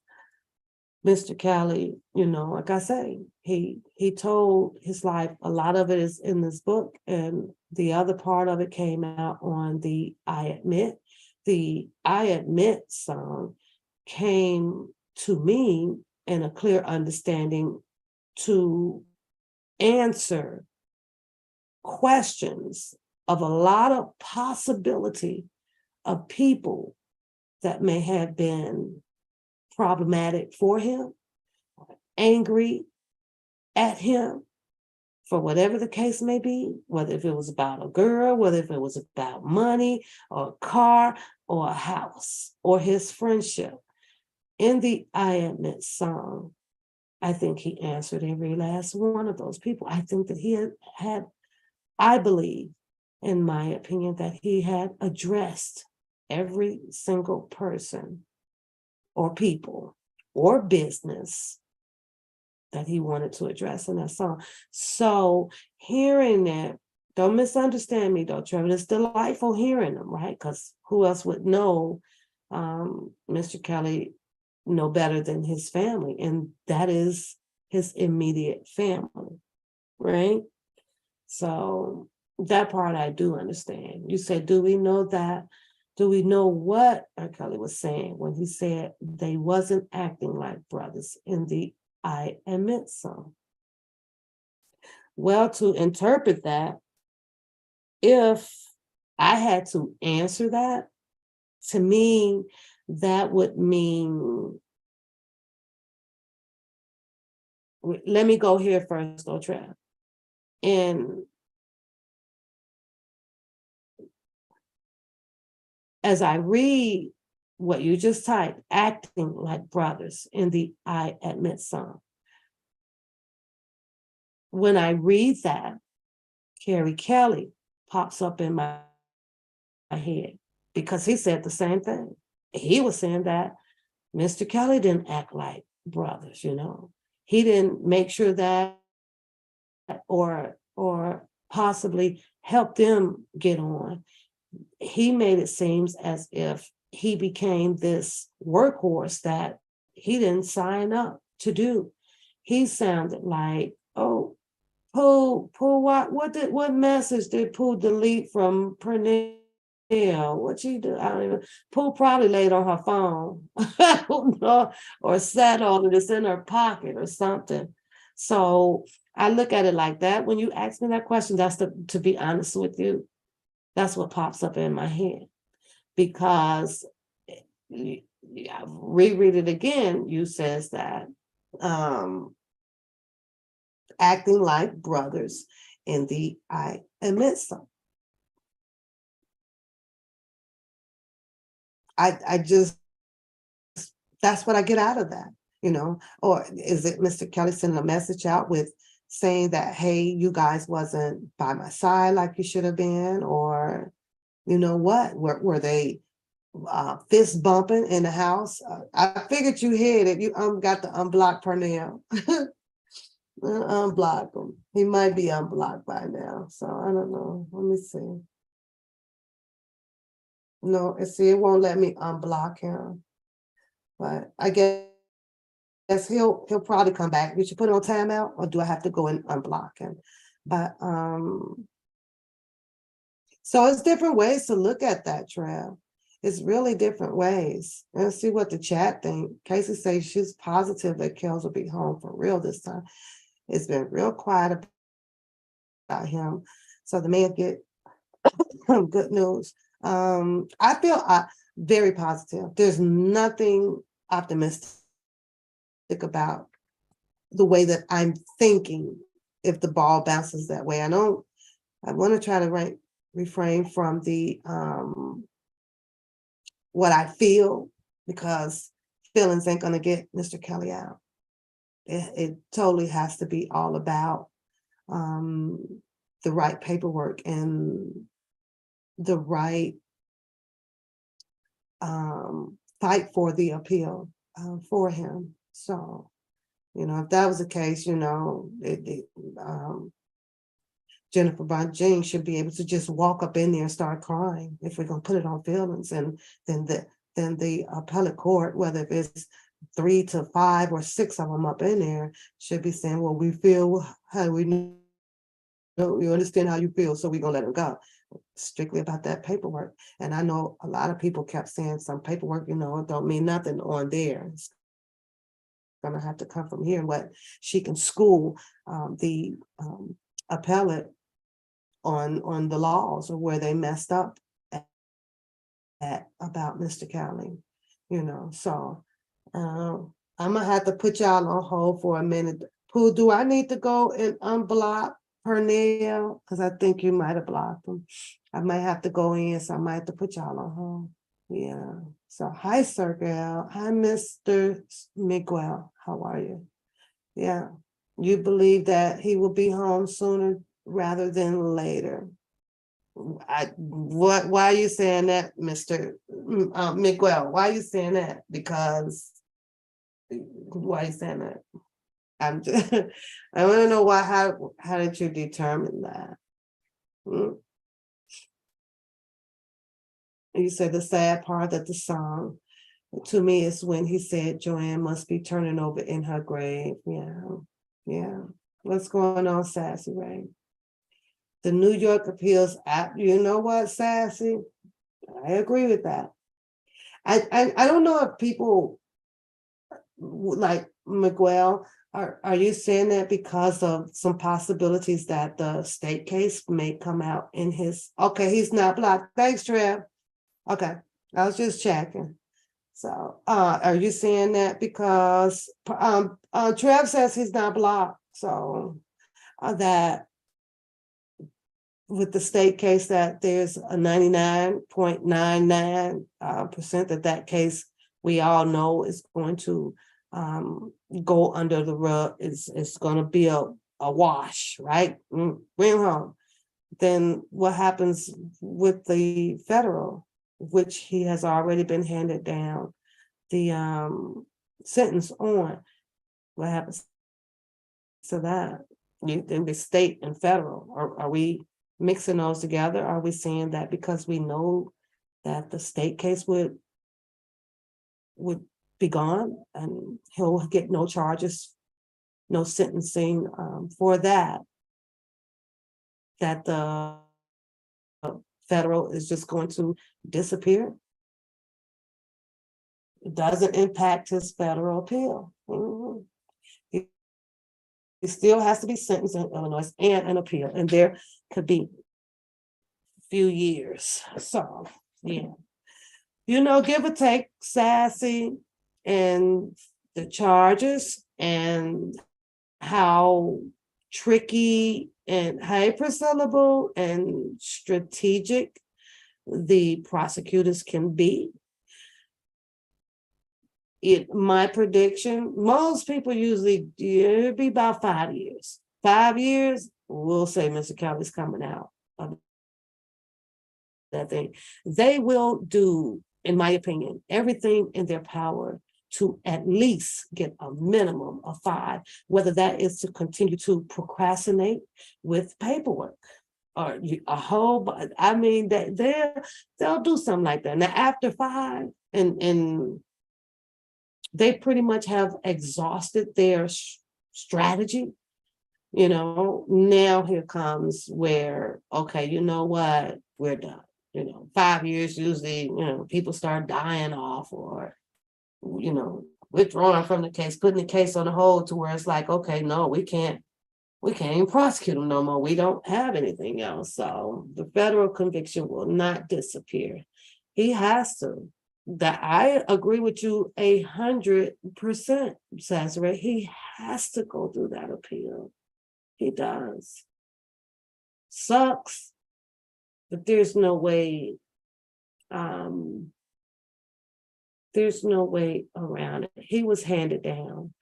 Mr. Kelly, like I say, he told his life. A lot of it is in this book, and the other part of it came out on the I Admit. The I Admit song came to me in a clear understanding to answer questions of a lot of possibility of people that may have been problematic for him, angry at him, for whatever the case may be, whether if it was about a girl, whether if it was about money or a car or a house or his friendship. In the I Admit song, I think he answered every last one of those people. I think that he had, I believe, in my opinion, that he had addressed every single person or people or business that he wanted to address in that song. So hearing that, don't misunderstand me though, Trevor. It's delightful hearing them, right? Because who else would know Mr. Kelly no better than his family? And that is his immediate family, right? So that part I do understand. You said, do we know that? Do we know what R. Kelly was saying when he said they wasn't acting like brothers in the I Admit song? Well, to interpret that, if I had to answer that, to me, that would mean, let me go here first, though, Trev. And as I read what you just typed, acting like brothers in the I Admit song, when I read that, Carrie Kelly pops up in my head because he said the same thing. He was saying that Mr. Kelly didn't act like brothers, you know. He didn't make sure that or possibly help them get on. He made it seem as if he became this workhorse that he didn't sign up to do. He sounded like, oh, Pooh, what message did Pooh delete from Pernell? What she do? I don't even. Pooh probably laid on her phone, I don't know, or sat on it. It's in her pocket or something. So I look at it like that. When you ask me that question, that's to be honest with you, that's what pops up in my head. Because reread it again, you says that acting like brothers in the I Admit song. I just, that's what I get out of that, you know. Or is it Mr. Kelly sending a message out with saying that, hey, you guys wasn't by my side like you should have been? Or, you know what, were they fist bumping in the house? I figured you hid it. You got to unblock Pernell. Unblock him. He might be unblocked by now. So I don't know. Let me see. No, see, it won't let me unblock him. But I guess he'll probably come back. We should put it on timeout, or do I have to go and unblock him? But so it's different ways to look at that, Trev. It's really different ways. Let's see what the chat think. Casey says she's positive that Kels will be home for real this time. It's been real quiet about him. So the man get good news. I feel very positive. There's nothing optimistic about the way that I'm thinking if the ball bounces that way. I want to try to refrain from the what I feel, because feelings ain't gonna get Mr. Kelly out. It totally has to be all about the right paperwork and the right fight for the appeal for him. So, you know, if that was the case, you know, Jennifer Bonjean should be able to just walk up in there and start crying if we're gonna put it on feelings, and then the appellate court, whether it's 3 to 5 or 6 of them up in there, should be saying, well, we feel how we know, you understand how you feel, so we're gonna let him go. Strictly about that paperwork. And I know a lot of people kept saying some paperwork, you know, it don't mean nothing on there. It's gonna have to come from here. What she can school the appellate on the laws or where they messed up at about Mr. Kelly, you know. So I'm gonna have to put y'all on hold for a minute. Pooh, do I need to go and unblock Pernell? Because I think you might have blocked him. I might have to go in, so I might have to put y'all on hold. Yeah. So hi, Sir Gal. Hi, Mr. Miguel. How are you? Yeah. You believe that he will be home sooner rather than later. Why are you saying that, Mr. Miguel? Why are you saying that? Because why are you saying that? I'm just, I want to know why. How did you determine that? Mm. You said the sad part that the song to me is when he said Joanne must be turning over in her grave. Yeah, yeah. What's going on, Sassy Ray? The New York appeals app. You know what, Sassy? I agree with that. I don't know if people like Miguel, are you saying that because of some possibilities that the state case may come out in his, okay, he's not blocked. Thanks, Trev. Okay, I was just checking. So, are you saying that because, Trev says he's not blocked, so, that with the state case that there's a 99.99 percent that case we all know is going to go under the rug. It's going to be a wash, right? Bring home. Then what happens with the federal, which he has already been handed down the sentence on? What happens to that? In the state and federal, are we mixing those together? Are we saying that because we know that the state case would be gone and he'll get no charges, no sentencing for that, that the federal is just going to disappear? It doesn't impact his federal appeal. He still has to be sentenced in Illinois and an appeal, and there could be a few years. So, yeah. Give or take, Sassy, and the charges and how tricky and hyper-syllable and strategic the prosecutors can be. My prediction, most people usually, it'd be about 5 years. 5 years, we'll say Mr. Kelly's coming out of that thing. They will do, in my opinion, everything in their power to at least get a minimum of 5, whether that is to continue to procrastinate with paperwork or a whole, I mean, they'll do something like that. Now, after 5, and they pretty much have exhausted their strategy, now here comes where, okay, you know what, we're done. 5 years, usually, people start dying off or, withdrawing from the case, putting the case on hold to where it's like, okay, no, we can't even prosecute them no more. We don't have anything else. So the federal conviction will not disappear. He has to. That I agree with you 100%, Cesare. He has to go through that appeal. He does. Sucks, but there's no way around it. He was handed down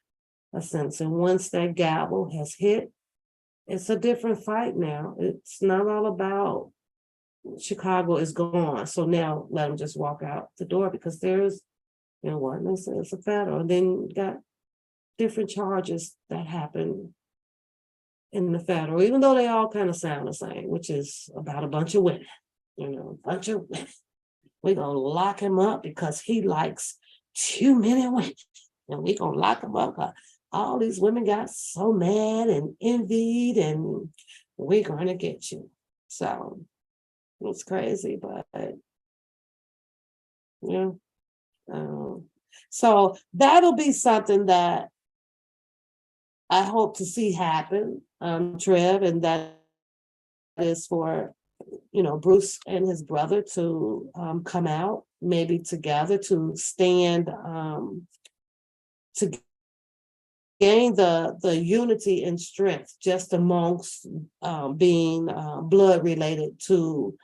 a sentence, and once that gavel has hit, it's a different fight now. It's not all about Chicago is gone, so now let him just walk out the door, because there's, what they say, it's a federal, and then you got different charges that happen in the federal, even though they all kind of sound the same, which is about a bunch of women, a bunch of women. We're gonna lock him up because he likes too many women, and we're gonna lock him up because all these women got so mad and envied, and we're gonna get you. So it's crazy, but yeah. So that'll be something that I hope to see happen, Trev, and that is for Bruce and his brother to come out, maybe together, to stand to gain the unity and strength just amongst being blood related to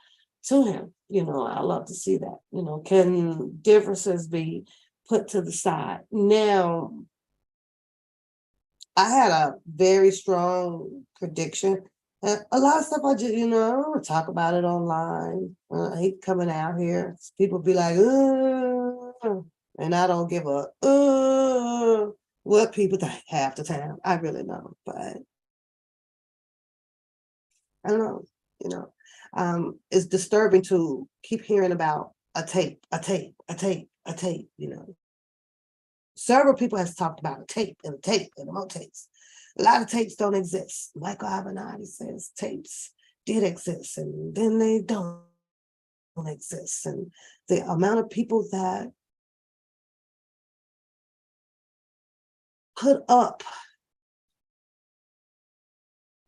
him. I love to see that. Can differences be put to the side? Now, I had a very strong prediction. A lot of stuff I just, I don't talk about it online. I hate coming out here. People be like, and I don't give a, what people think half the time. I really know, but I don't know, you know. It's disturbing to keep hearing about a tape, a tape, a tape, a tape, you know. Several people has talked about a tape and more tapes. A lot of tapes don't exist. Michael Avenatti says tapes did exist and then they don't exist. And the amount of people that put up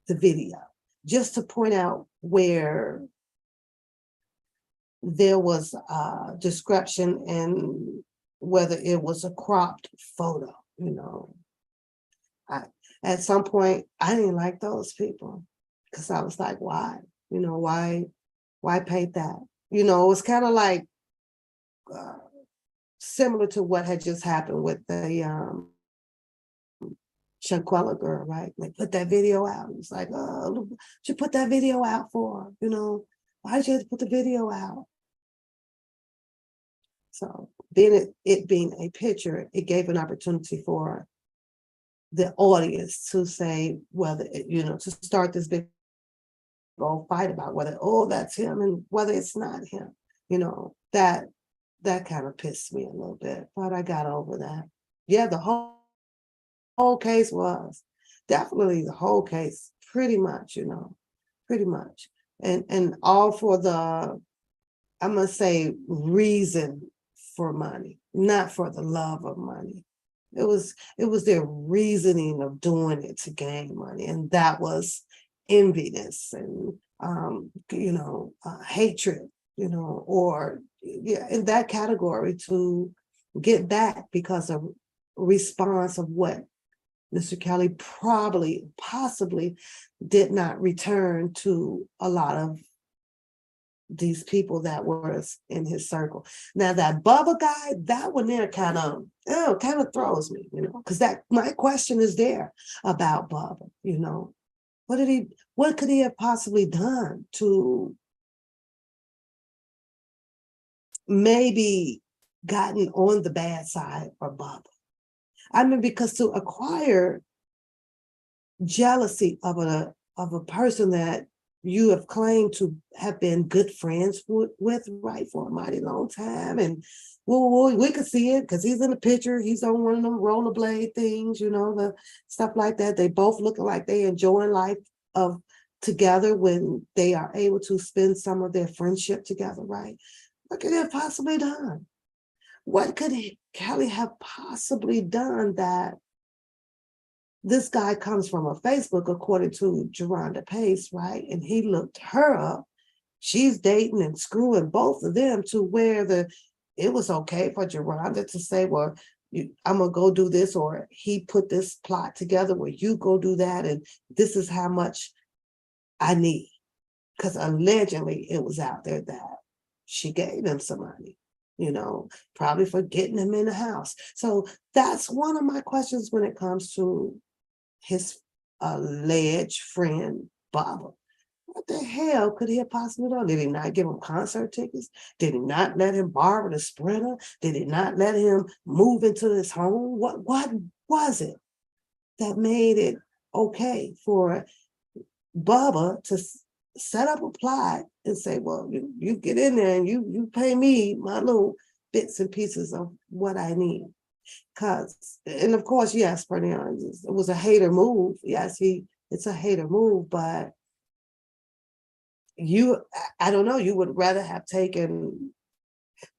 the video just to point out where there was a description in whether it was a cropped photo, you know. I, at some point, I didn't like those people because I was like, why? You know, why paint that? You know, it was kind of like uh, similar to what had just happened with the Shanquella girl, right? Like put that video out. It's like, oh, look what you put that video out for? You know, why did you have to put the video out? So then it being a picture, it gave an opportunity for the audience to say whether, you know, to start this big old fight about whether, oh, that's him and whether it's not him. You know, that kind of pissed me a little bit, but I got over that. Yeah, the whole case was definitely the whole case, pretty much, you know, pretty much. And all for the, I'm gonna say reason for money, not for the love of money. It was their reasoning of doing it to gain money, and that was enviness and you know, hatred, you know, or yeah, in that category to get back because of response of what Mr. Kelly probably, possibly did not return to a lot of these people that was in his circle. Now that Bubba guy, that one there kind of, oh, kind of throws me, you know, because that my question is there about Bubba, you know. What could he have possibly done to maybe gotten on the bad side of Bubba? I mean, because to acquire jealousy of a person that you have claimed to have been good friends with right for a mighty long time, and we could see it because he's in the picture. He's on one of them rollerblade things, you know, the stuff like that. They both looking like they enjoying life of together when they are able to spend some of their friendship together, right? What could he have possibly done? What could Kelly have possibly done that this guy comes from a Facebook, according to Geronda Pace, right? And he looked her up. She's dating and screwing both of them to where it was okay for Geronda to say, well, I'm gonna go do this, or he put this plot together where you go do that, and this is how much I need. Because allegedly it was out there that she gave him some money, you know, probably for getting him in the house. So that's one of my questions when it comes to his alleged friend, Baba. What the hell could he have possibly done? Did he not give him concert tickets? Did he not let him borrow the Sprinter? Did he not let him move into his home? What was it that made it okay for Bubba to set up a plot and say, well, you get in there and you pay me my little bits and pieces of what I need? Cause, and of course, yes, Pernell, it was a hater move. Yes, it's a hater move, but I don't know, you would rather have taken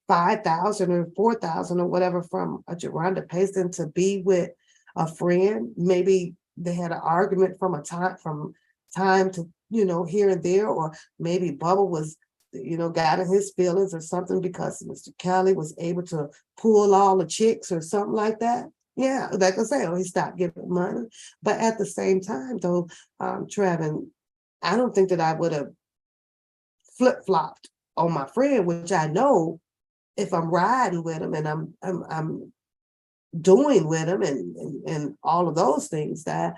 5,000 or 4,000 or whatever from a Geronda Payson to be with a friend. Maybe they had an argument from time to, you know, here and there, or maybe Bubba was, you know, got in his feelings or something because Mr. Kelly was able to pull all the chicks or something like that. Yeah, like I say, oh, he stopped giving money. But at the same time, though, Trevin, I don't think that I would have flip-flopped on my friend, which I know if I'm riding with him and I'm doing with him and all of those things that,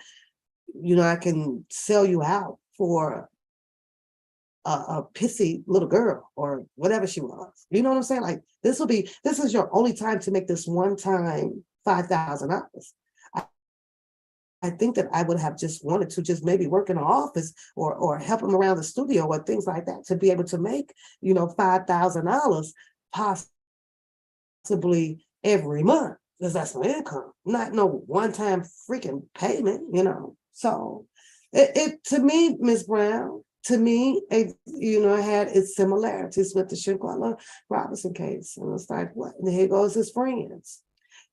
you know, I can sell you out for a pissy little girl or whatever she was. You know what I'm saying? Like this is your only time to make this one time $5,000. I think that I would have just wanted to just maybe work in an office or help him around the studio or things like that to be able to make, $5,000 possibly every month, because that's my income, not no one-time freaking payment. So it to me, Miss Brown, to me, it had its similarities with the Shanquella Robinson case. And it's like, what? And here goes his friends,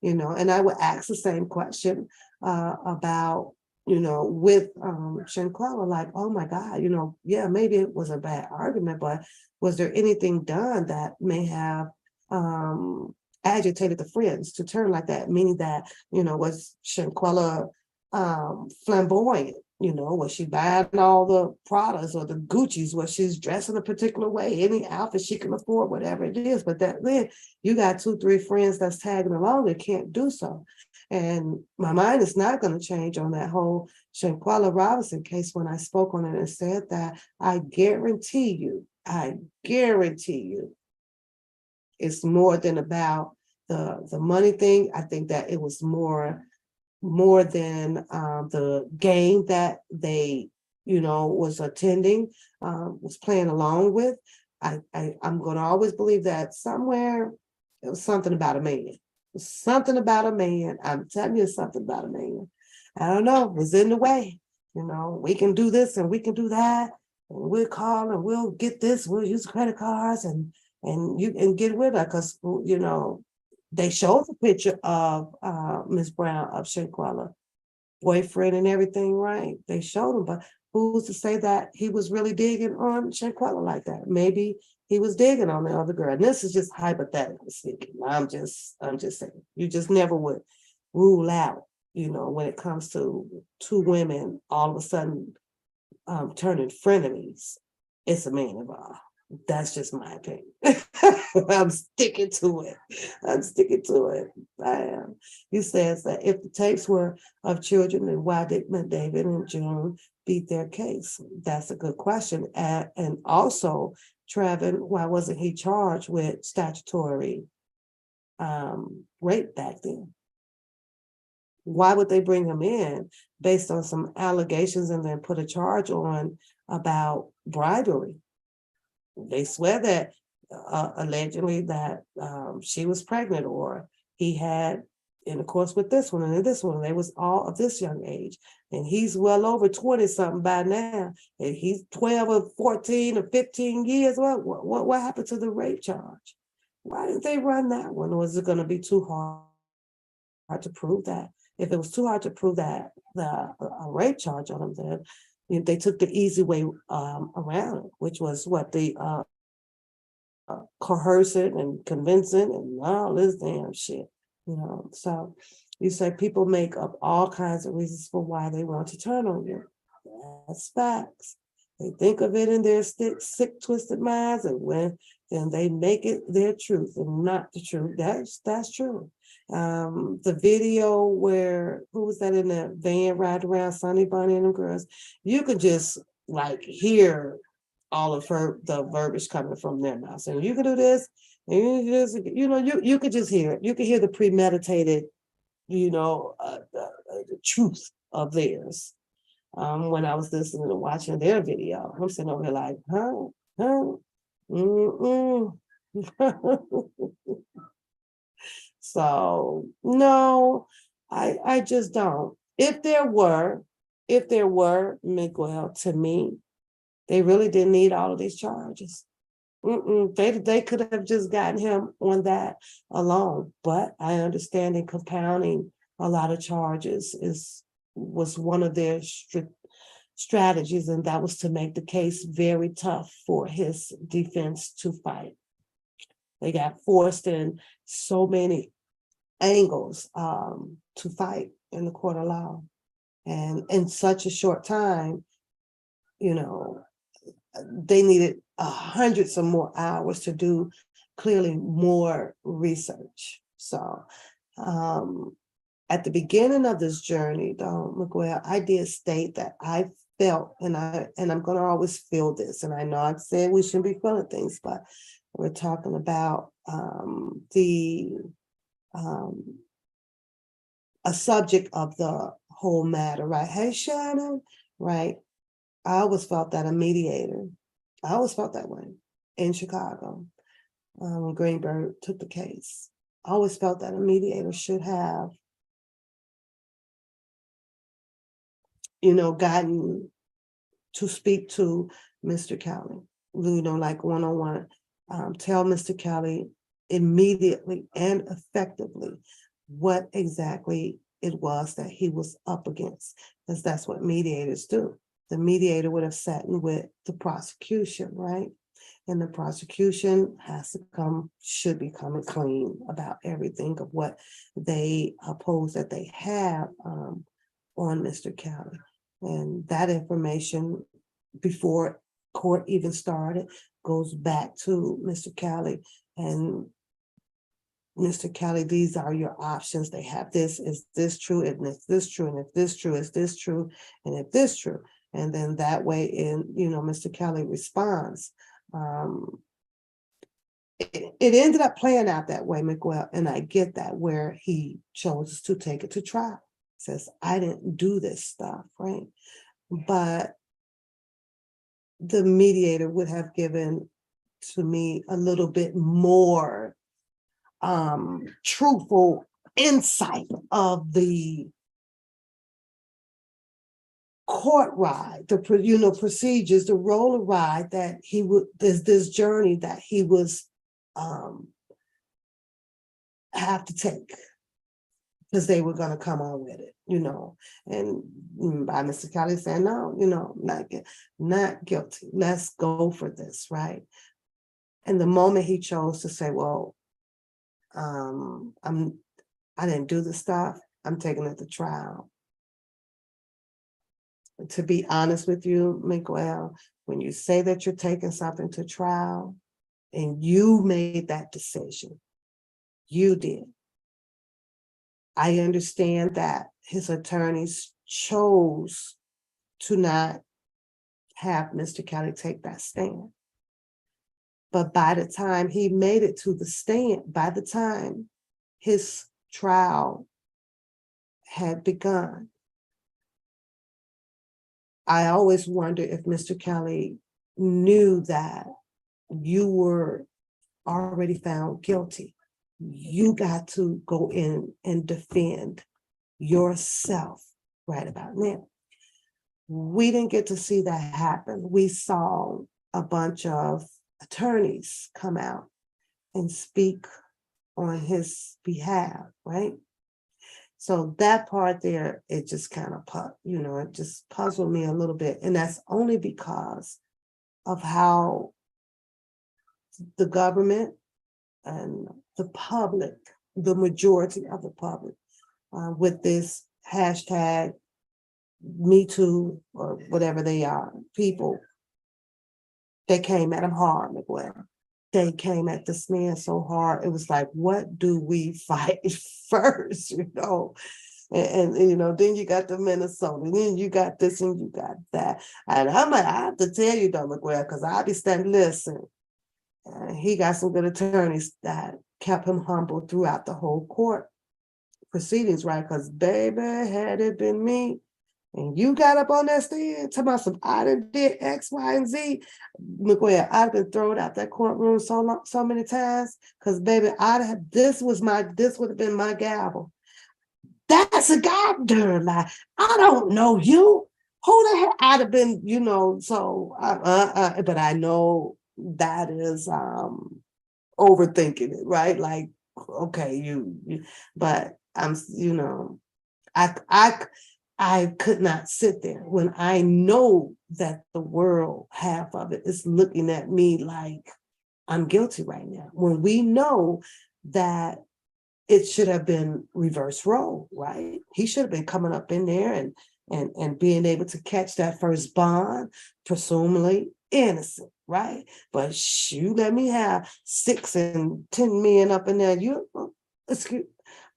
and I would ask the same question about, with Shanquella, like, oh my God, yeah, maybe it was a bad argument, but was there anything done that may have agitated the friends to turn like that? Meaning that, was Shanquella flamboyant? Was she buying all the products or the Gucci's? Was she's dressing a particular way, any outfit she can afford, whatever it is? But then you got 2, 3 friends that's tagging along that can't do so. And my mind is not going to change on that whole Shanquella Robinson case when I spoke on it and said that I guarantee you, it's more than about the money thing. I think that it was more than the game that they, was attending, was playing along with. I'm going to always believe that somewhere it was something about a man. Something about a man. I'm telling you, something about a man. I don't know. It was in the way. We can do this and we can do that, and we'll call and we'll get this. We'll use credit cards and you can get with her because they showed the picture of Miss Brown, of Shanquella boyfriend and everything, right? They showed him, but who's to say that he was really digging on Shanquella like that? Maybe he was digging on the other girl. And this is just hypothetical speaking. I'm just saying, you just never would rule out, when it comes to 2 women all of a sudden turning frenemies. It's a man involved. That's just my opinion. I'm sticking to it. I am. He says that if the tapes were of children, then why didn't David and June beat their case? That's a good question. And also, Trevin, why wasn't he charged with statutory rape back then? Why would they bring him in based on some allegations and then put a charge on about bribery? They swear that allegedly that she was pregnant, or he had intercourse with this one and this one. They was all of this young age, and he's well over 20 something by now, and he's 12 or 14 or 15 years. What happened to the rape charge? Why didn't they run that one? Or was it going to be too hard to prove that? If it was too hard to prove that a rape charge on him, then they took the easy way around it, which was what the coercing and convincing and all this damn shit. So you say people make up all kinds of reasons for why they want to turn on you. That's facts. They think of it in their sick, twisted minds, and then they make it their truth and not the truth. That's true. The video where, who was that in the van riding around, Sunny Bunny and them girls, you could just hear all of the verbiage coming from their mouths. And you can do this, and you can do this, you could just hear it. You could hear the premeditated, the truth of theirs. When I was listening and watching their video, I'm sitting over here like, So no, I just don't. If there were, Miguel, to me, they really didn't need all of these charges. They could have just gotten him on that alone. But I understand in compounding a lot of charges was one of their strategies, and that was to make the case very tough for his defense to fight. They got forced in so many angles to fight in the court of law, and in such a short time, they needed hundreds of more hours to do clearly more research. So at the beginning of this journey, though, Miguel, I did state that I felt, and I'm going to always feel this, and I know I've said we shouldn't be feeling things, but we're talking about a subject of the whole matter, right? Hey, Shannon, right? I always felt that a mediator, I always felt that way in Chicago when Greenberg took the case. I always felt that a mediator should have, gotten to speak to Mr. Kelly, like one-on-one, tell Mr. Kelly immediately and effectively what exactly it was that he was up against, because that's what mediators do. The mediator would have sat in with the prosecution, right? And the prosecution should be coming clean about everything of what they oppose that they have on Mr. Kelly. And that information, before court even started, goes back to Mr. Kelly. And Mr. Kelly, these are your options. They have this, is this true? And if this true, and if this true, is this true? And if this true. And then that way, Mr. Kelly responds. It ended up playing out that way, Miguel, and I get that, where he chose to take it to trial. Says, I didn't do this stuff, right? But the mediator would have given to me a little bit more truthful insight of the court ride, the procedures, the roller ride that he would, this journey that he was have to take, because they were going to come on with it, and by Mr. Kelly saying, no, not guilty, let's go for this, right? And the moment he chose to say, well, I didn't do the stuff, I'm taking it to trial. To be honest with you, Miguel, when you say that you're taking something to trial and you made that decision, you did. I understand that his attorneys chose to not have Mr. Kelly take that stand. But by the time he made it to the stand, by the time his trial had begun, I always wonder if Mr. Kelly knew that you were already found guilty. You got to go in and defend yourself right about now. We didn't get to see that happen. We saw a bunch of attorneys come out and speak on his behalf, right? So that part there, it just kind of, it just puzzled me a little bit. And that's only because of how the government and the public, the majority of the public, with this hashtag Me Too or whatever they are, people, they came at him hard, Miguel. They came at this man so hard. It was like, what do we fight first, And then you got the Minnesota, and then you got this and you got that. And I have to tell you though, Miguel, because I be standing, listen, he got some good attorneys that kept him humble throughout the whole court proceedings, right? Because baby, had it been me, and you got up on that stand talking about some, I did X, Y, and Z, Miguel, I'd been thrown out that courtroom so many times, because baby, this would have been my gavel. That's a goddamn lie. I don't know you. Who the hell? I'd have been, but I know that is overthinking it, right? Like, okay, you but I'm, I could not sit there when I know that the world, half of it, is looking at me like I'm guilty right now. When we know that it should have been reverse role, right? He should have been coming up in there and being able to catch that first bond, presumably innocent, right? But you let me have 6 and 10 men up in there.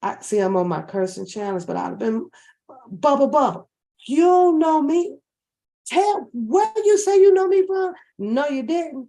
I see I'm on my cursing challenge, but I'd have been bubble. You don't know me. Where you say you know me from? No, you didn't.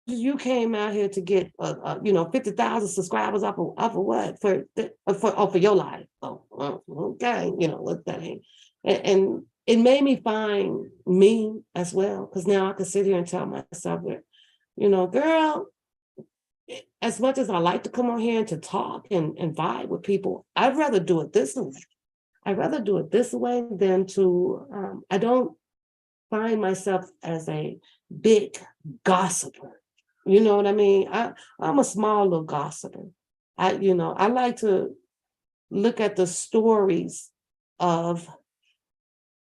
you came out here to get 50,000 subscribers off of what for your life. Oh, well, okay, what that ain't. And it made me find me as well, because now I can sit here and tell myself that, girl, as much as I like to come on here and to talk and vibe with people, I'd rather do it this way. I'd rather do it this way than to, I don't find myself as a big gossiper. You know what I mean? I'm a small little gossiper. I like to look at the stories of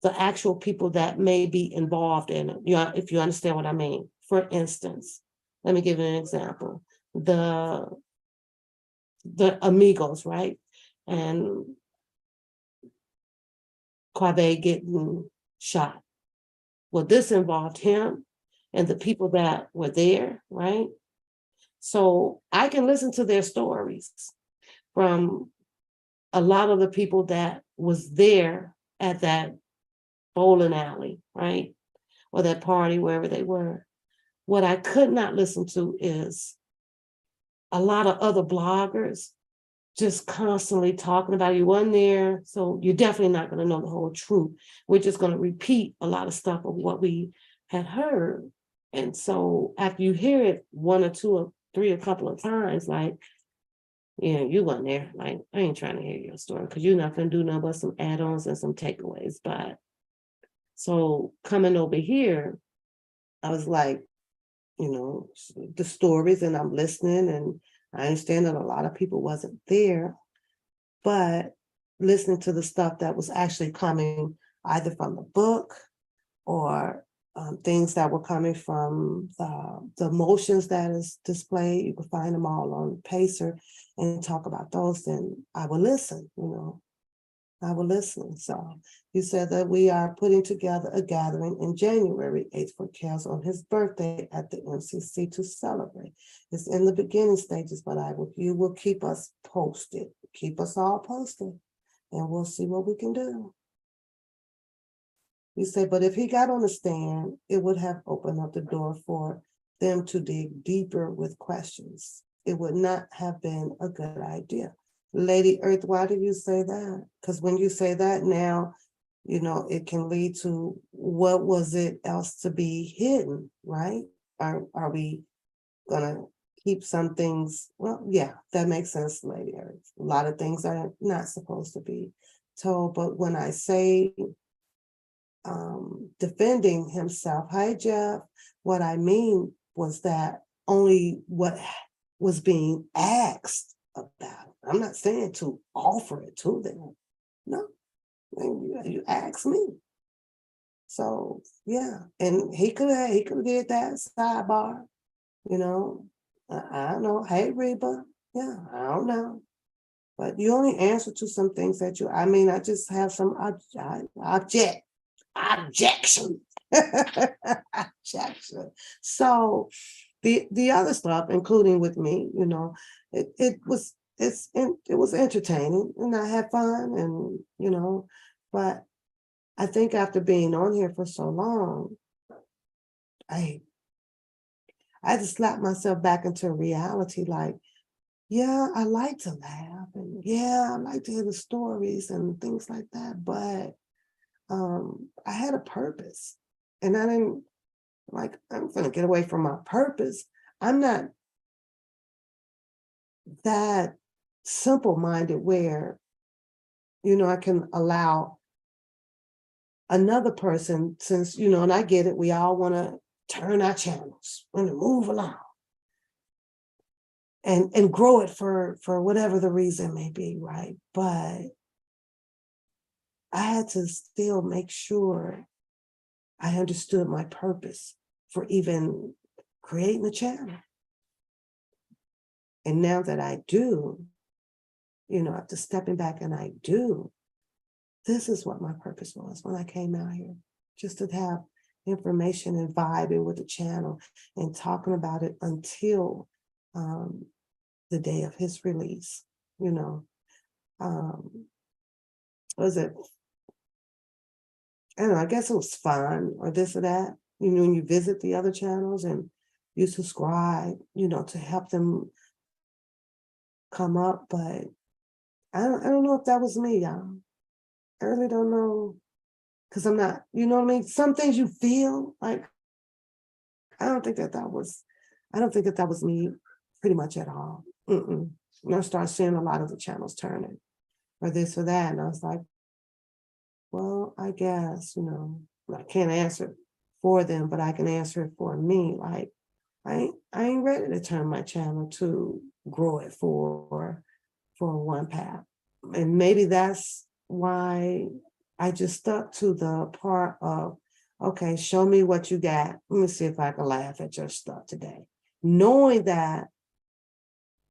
the actual people that may be involved in it. If you understand what I mean. For instance, let me give you an example. The Amigos, right? And Quave getting shot. Well, this involved him and the people that were there, right? So I can listen to their stories from a lot of the people that was there at that bowling alley, right? Or that party, wherever they were. What I could not listen to is a lot of other bloggers just constantly talking about you wasn't there, so you're definitely not going to know the whole truth. We're just going to repeat a lot of stuff of what we had heard. And so after you hear it one or two or three, a couple of times, like, yeah, you wasn't there. Like, I ain't trying to hear your story because you're not going to do nothing but some add-ons and some takeaways. But so coming over here, I was like, the stories, and I'm listening, and I understand that a lot of people wasn't there, but listening to the stuff that was actually coming either from the book or things that were coming from the emotions that is displayed. You can find them all on Pacer and talk about those, then I will listen, I will listen. So you said that we are putting together a gathering in January 8th for Kels on his birthday at the MCC to celebrate. It's in the beginning stages, but you will keep us posted. Keep us all posted, and we'll see what we can do. You say, but if he got on the stand, it would have opened up the door for them to dig deeper with questions. It would not have been a good idea. Lady Earth, why do you say that? Because when you say that now, it can lead to what was it else to be hidden, right? Are we gonna keep some things? Well, yeah, that makes sense, Lady Earth. A lot of things are not supposed to be told, but when I say defending himself, hi Jeff, what I mean was that only what was being asked about. I'm not saying to offer it to them. No, you ask me. So yeah, and he could have did that sidebar. I don't know. Hey Reba, yeah, I don't know. But you only answer to some things that I just have some objection. Objection. So the other stuff, including with me, it was entertaining, and I had fun, and but I think after being on here for so long, I had to slap myself back into reality. Like, yeah, I like to laugh, and yeah, I like to hear the stories and things like that, but I had a purpose, and I didn't I'm gonna get away from my purpose. I'm not that simple-minded where, I can allow another person, since, and I get it, we all want to turn our channels, want to move along and grow it for whatever the reason may be, right? But I had to still make sure I understood my purpose for even creating a channel. And now that I do, after stepping back, and I do, this is what my purpose was when I came out here, just to have information and vibing with the channel and talking about it until the day of his release. Was it, I don't know, I guess it was fun or this or that, when you visit the other channels and you subscribe, to help them come up, but I don't know if that was me, y'all. I really don't know, because I'm not, you know what I mean? Some things you feel like, I don't think that was me pretty much at all. Mm-mm. And I started seeing a lot of the channels turning or this or that. And I was like, well, I guess, I can't answer for them, but I can answer it for me. Like, I ain't ready to turn my channel to grow it for one path. And maybe that's why I just stuck to the part of, okay, show me what you got. Let me see if I can laugh at your stuff today. Knowing that,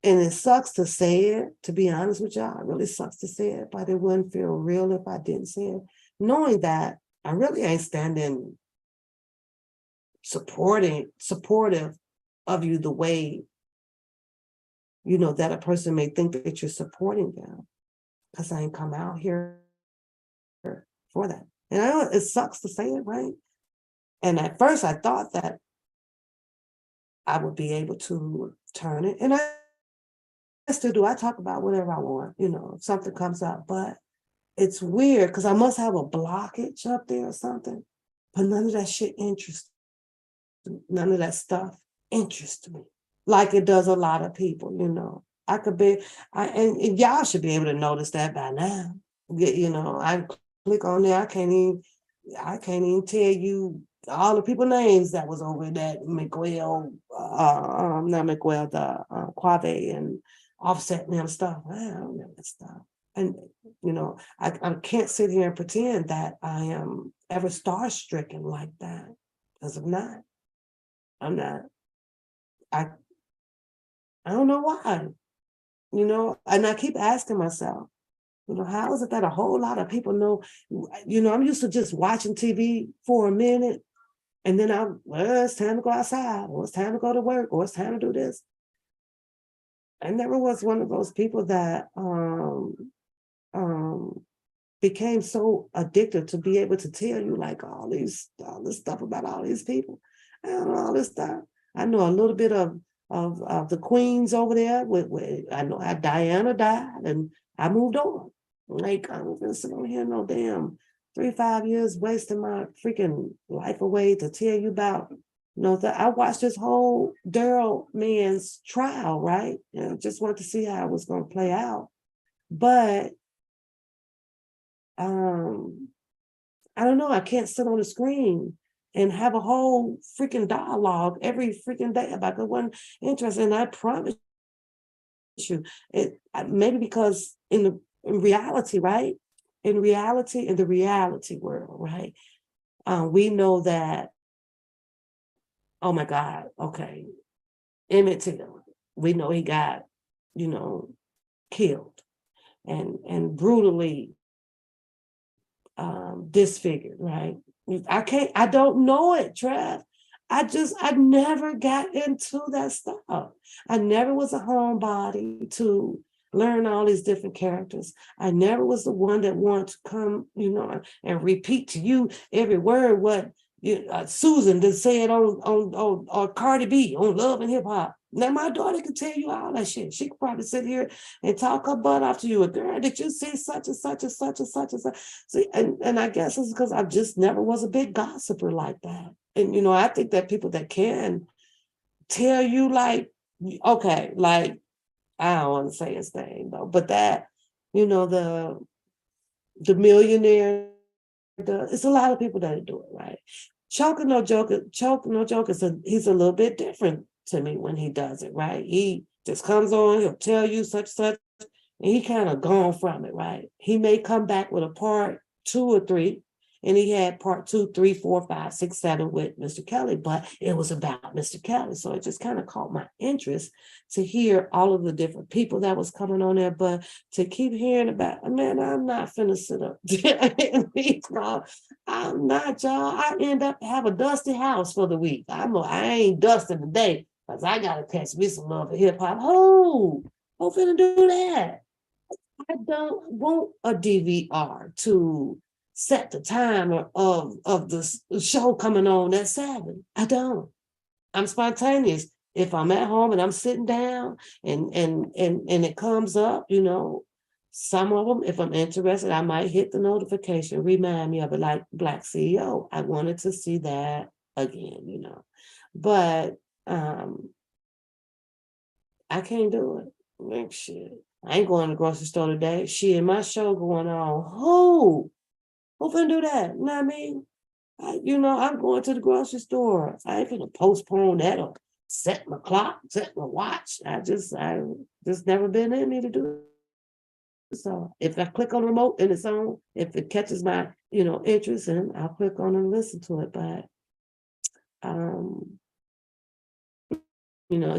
and it sucks to say it, to be honest with y'all, it really sucks to say it, but it wouldn't feel real if I didn't say it. Knowing that I really ain't standing supportive of you the way, that a person may think that you're supporting them, because I ain't come out here for that. And I know it sucks to say it, right? And at first I thought that I would be able to turn it. And I still do. I talk about whatever I want, if something comes up. But it's weird because I must have a blockage up there or something. But none of that shit interests me. None of that stuff interests me. Like it does a lot of people. I could be, and y'all should be able to notice that by now. I click on there, I can't even tell you all the people names that was over that Miguel, not Miguel, the Quave and Offset and them stuff. I don't know that stuff. And I can't sit here and pretend that I am ever star-stricken like that, because I'm not. I'm not. I don't know why. And I keep asking myself, how is it that a whole lot of people know, I'm used to just watching TV for a minute and then it's time to go outside, or it's time to go to work, or it's time to do this. I never was one of those people that became so addicted to be able to tell you like all this stuff about all these people. I don't know all this stuff. I know a little bit of the queens over there. I know how Diana died, and I moved on. Like I was gonna sit on here no damn 3-5 years wasting my freaking life away to tell you about. That I watched this whole Daryl man's trial, right? Just wanted to see how it was gonna play out, but I don't know. I can't sit on the screen and have a whole freaking dialogue every freaking day about the one interest. And I promise you, maybe because in reality, right? In the reality world, right? We know that, oh my God, okay, Emmett Till, we know he got, killed and brutally disfigured, right? I don't know it, Trav. I never got into that stuff. I never was a homebody to learn all these different characters. I never was the one that wanted to come, and repeat to you every word what Susan just said on Cardi B on Love and Hip Hop. Now my daughter can tell you all that shit. She could probably sit here and talk her butt off to you. Girl, did you see such and such and such and such and such? See, and I guess it's because I just never was a big gossiper like that. And I think that people that can tell you like, okay, like I don't want to say his name though, but that, the millionaire, it's a lot of people that do it, right? Choke no joke he's a little bit different to me when he does it, right? He just comes on, he'll tell you such, and he kind of gone from it, right? He may come back with a part 2 or 3, and he had part 2, 3, 4, 5, 6, 7 with Mr. Kelly, but it was about Mr. Kelly. So it just kind of caught my interest to hear all of the different people that was coming on there, but to keep hearing about, man, I'm not finna sit up. I'm not, y'all. I end up have a dusty house for the week. I ain't dusting today because I gotta catch me some love for hip hop. Who finna do that? I don't want a DVR to set the timer of the show coming on at 7. I don't. I'm spontaneous. If I'm at home and I'm sitting down and it comes up, some of them, if I'm interested, I might hit the notification, remind me of it, like Black CEO. I wanted to see that again. But I can't do it. Like shit. I ain't going to the grocery store today. Shit, my show going on. Who finna do that? Not me. I'm going to the grocery store. I ain't finna postpone that or set my clock, set my watch. I just never been in me to do it. So if I click on the remote and it's on, if it catches my, interest, and I'll click on and listen to it. But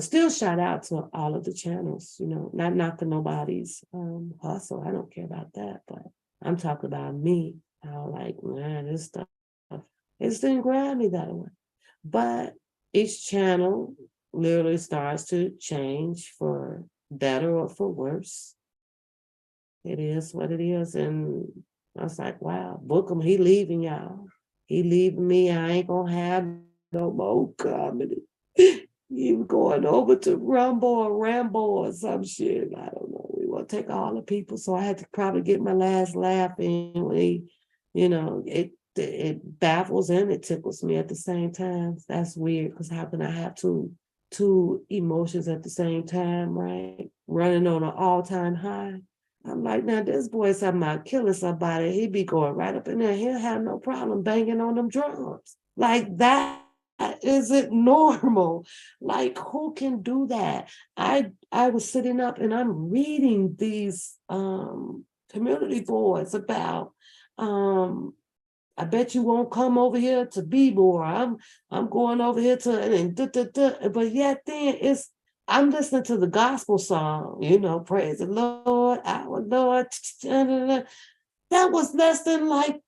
still shout out to all of the channels, not knocking nobody's hustle. I don't care about that, but I'm talking about me. I'm like, man, this stuff, it just didn't grab me that way. But each channel literally starts to change for better or for worse. It is what it is. And I was like, wow, Bookham, he leaving y'all. He leaving me. I ain't gonna have no more comedy. You going over to Rumble or Rambo or some shit. I don't know. We want to take all the people. So I had to probably get my last laugh in when he, it baffles and it tickles me at the same time. That's weird, because how can I have two emotions at the same time, right? Running on an all-time high. I'm like, now this boy's talking about killing somebody. He'd be going right up in there. He'll have no problem banging on them drums. Like that isn't normal. Like, who can do that? I was sitting up and I'm reading these community boards about I bet you won't come over here to be more. I'm going over here to and but yet then I'm listening to the gospel song, praise the Lord, our Lord. That was less than like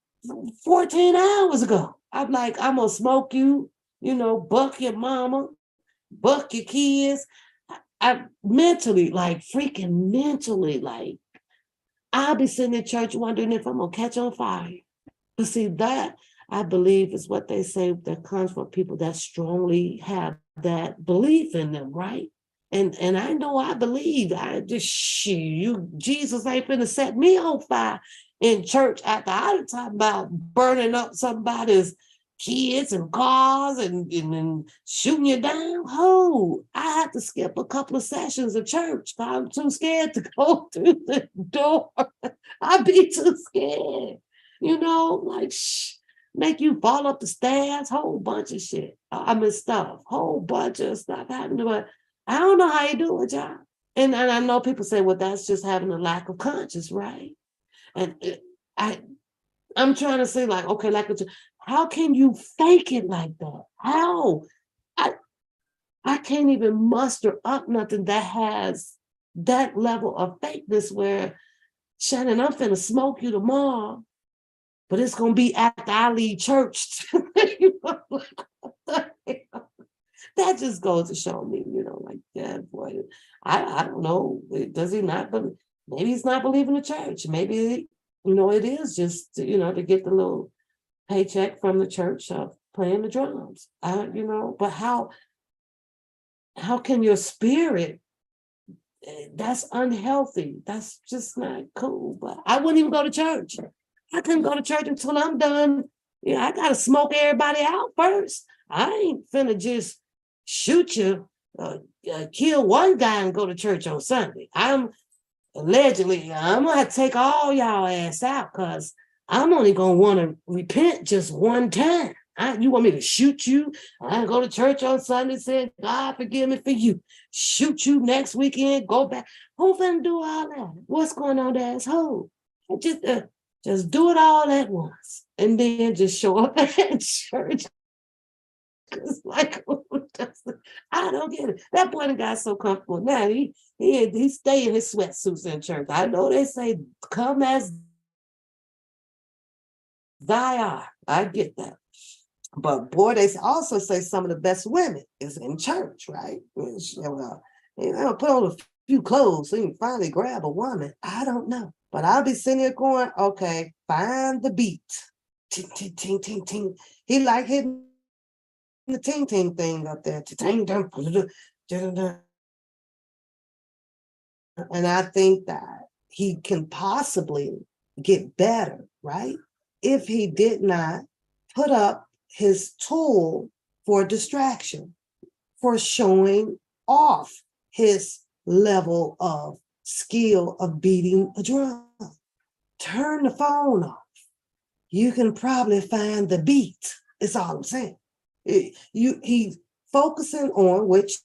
14 hours ago. I'm like, I'm gonna smoke you, buck your mama, buck your kids. I mentally, like freaking mentally, like I'll be sitting in church wondering if I'm gonna catch on fire. But see, that I believe is what they say that comes from people that strongly have that belief in them, right? And I know I believe. I just Jesus ain't finna set me on fire in church after I done talked about burning up somebody's kids and cars and shooting you down. I had to skip a couple of sessions of church. I'm too scared to go through the door. I'd be too scared. Like make you fall up the stairs, whole bunch of shit. Stuff, whole bunch of stuff happening. But I don't know how you do it, y'all. And I know people say, well, that's just having a lack of conscience, right? And I'm trying to say, like, okay, how can you fake it like that? How? I can't even muster up nothing that has that level of fakeness where, Shannon, I'm finna smoke you tomorrow, but it's gonna be after I leave church. That just goes to show me, like, yeah, boy, I don't know. Does he not? But maybe he's not believing the church. Maybe, it is just, to get the little paycheck from the church of playing the drums. But how can your spirit? That's unhealthy. That's just not cool. But I wouldn't even go to church. I couldn't go to church until I'm done. I gotta smoke everybody out first. I ain't finna just shoot you, kill one guy and go to church on Sunday. I'm gonna have to take all y'all ass out, because I'm only gonna want to repent just one time. You want me to shoot you? I go to church on Sunday, say, God forgive me for you. Shoot you next weekend, go back. Who finna do all that? What's going on, asshole? Just do it all at once, and then just show up at church. It's like, I don't get it. That boy got so comfortable now. He stay in his sweatsuits in church. I know they say, "Come as thy art." I get that. But boy, they also say some of the best women is in church, right? Well, put on a few clothes so you can finally grab a woman. I don't know. But I'll be sitting here going, okay, find the beat. Ting, ting, ting, ting, ting. He like hitting the ting ting thing up there. Ting, ting, and I think that he can possibly get better, right? If he did not put up his tool for distraction, for showing off his level of skill of beating a drum. Turn the phone off. You can probably find the beat. It's all I'm saying. He's focusing on which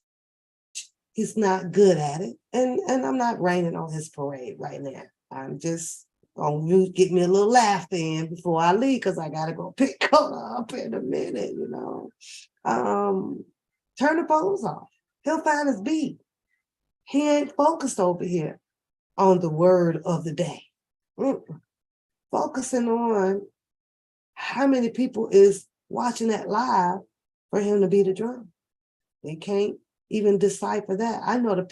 he's not good at it. And I'm not raining on his parade right now. I'm just gonna get me a little laugh in before I leave because I gotta go pick Coda up in a minute, you know. Turn the phones off. He'll find his beat. He ain't focused over here on the word of the day. Focusing on how many people is watching that live for him to beat a drum. They can't even decipher that. I know the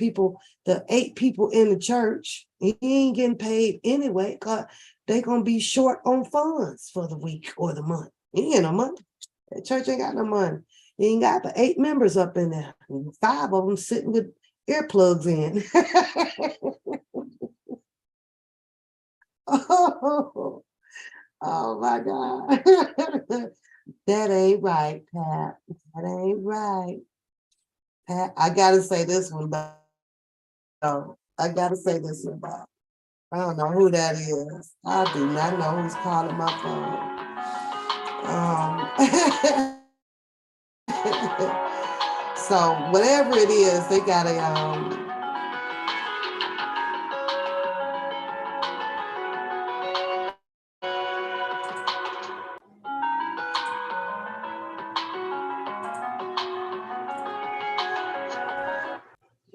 8 people in the church, he ain't getting paid anyway because they're going to be short on funds for the week or the month. He ain't no money. The church ain't got no money. He ain't got but 8 members up in there. 5 of them sitting with earplugs in. Oh my God. That ain't right, Pat. That ain't right. Pat, I gotta say this one, but I gotta say this one, but I don't know who that is. I do not know who's calling my phone. So whatever it is, they gotta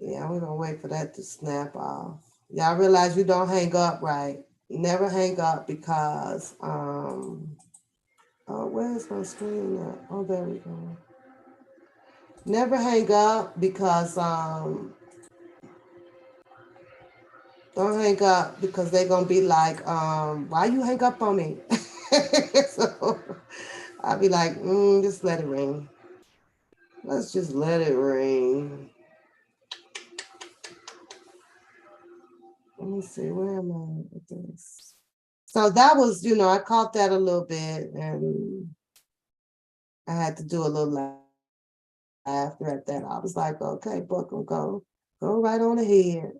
yeah, we're gonna wait for that to snap off. Y'all realize you don't hang up, right? You never hang up because oh, where's my screen at? Oh, there we go. Never hang up because don't hang up because they're gonna be like, why you hang up on me? So I'll be like, just let it ring. Let's just let it ring. Let me see, where am I with this? So that was, I caught that a little bit and I had to do a little laughter at that. I was like, okay, Bookham, go right on ahead.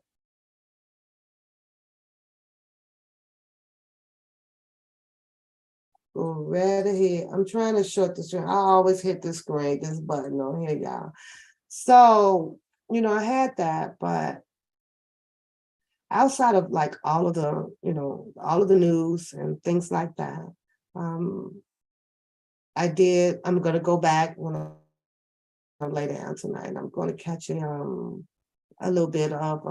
Go right ahead. I'm trying to short the screen. I always hit this button on here, y'all. So, I had that, but outside of like all of the news and things like that, I'm gonna go back when I lay down tonight. I'm gonna catch a little bit of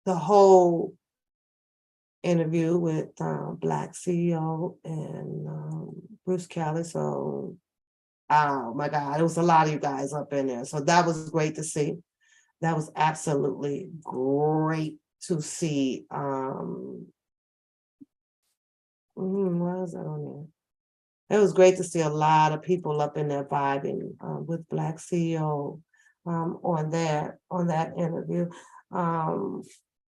the whole interview with Black CEO and Bruce Kelly. So, oh my God, there was a lot of you guys up in there. So that was great to see. That was absolutely great to see. Why is that on there? It was great to see a lot of people up in there vibing with Black CEO on that interview.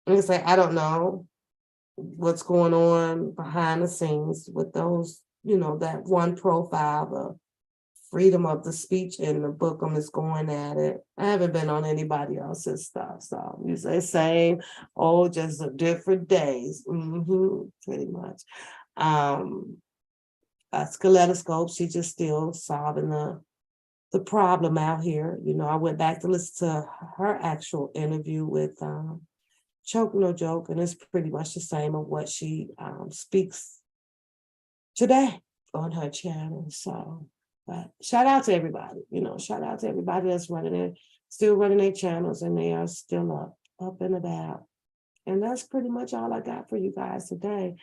Like I say, I don't know what's going on behind the scenes with those, that one profile, the freedom of the speech in the book is going at it. I haven't been on anybody else's stuff. So you say same, just different days. Pretty much. Skeletoscope, she just still solving the problem out here. I went back to listen to her actual interview with Choke No Joke, and it's pretty much the same of what she speaks today on her channel. So, but shout out to everybody, shout out to everybody that's still running their channels, and they are still up and about. And that's pretty much all I got for you guys today.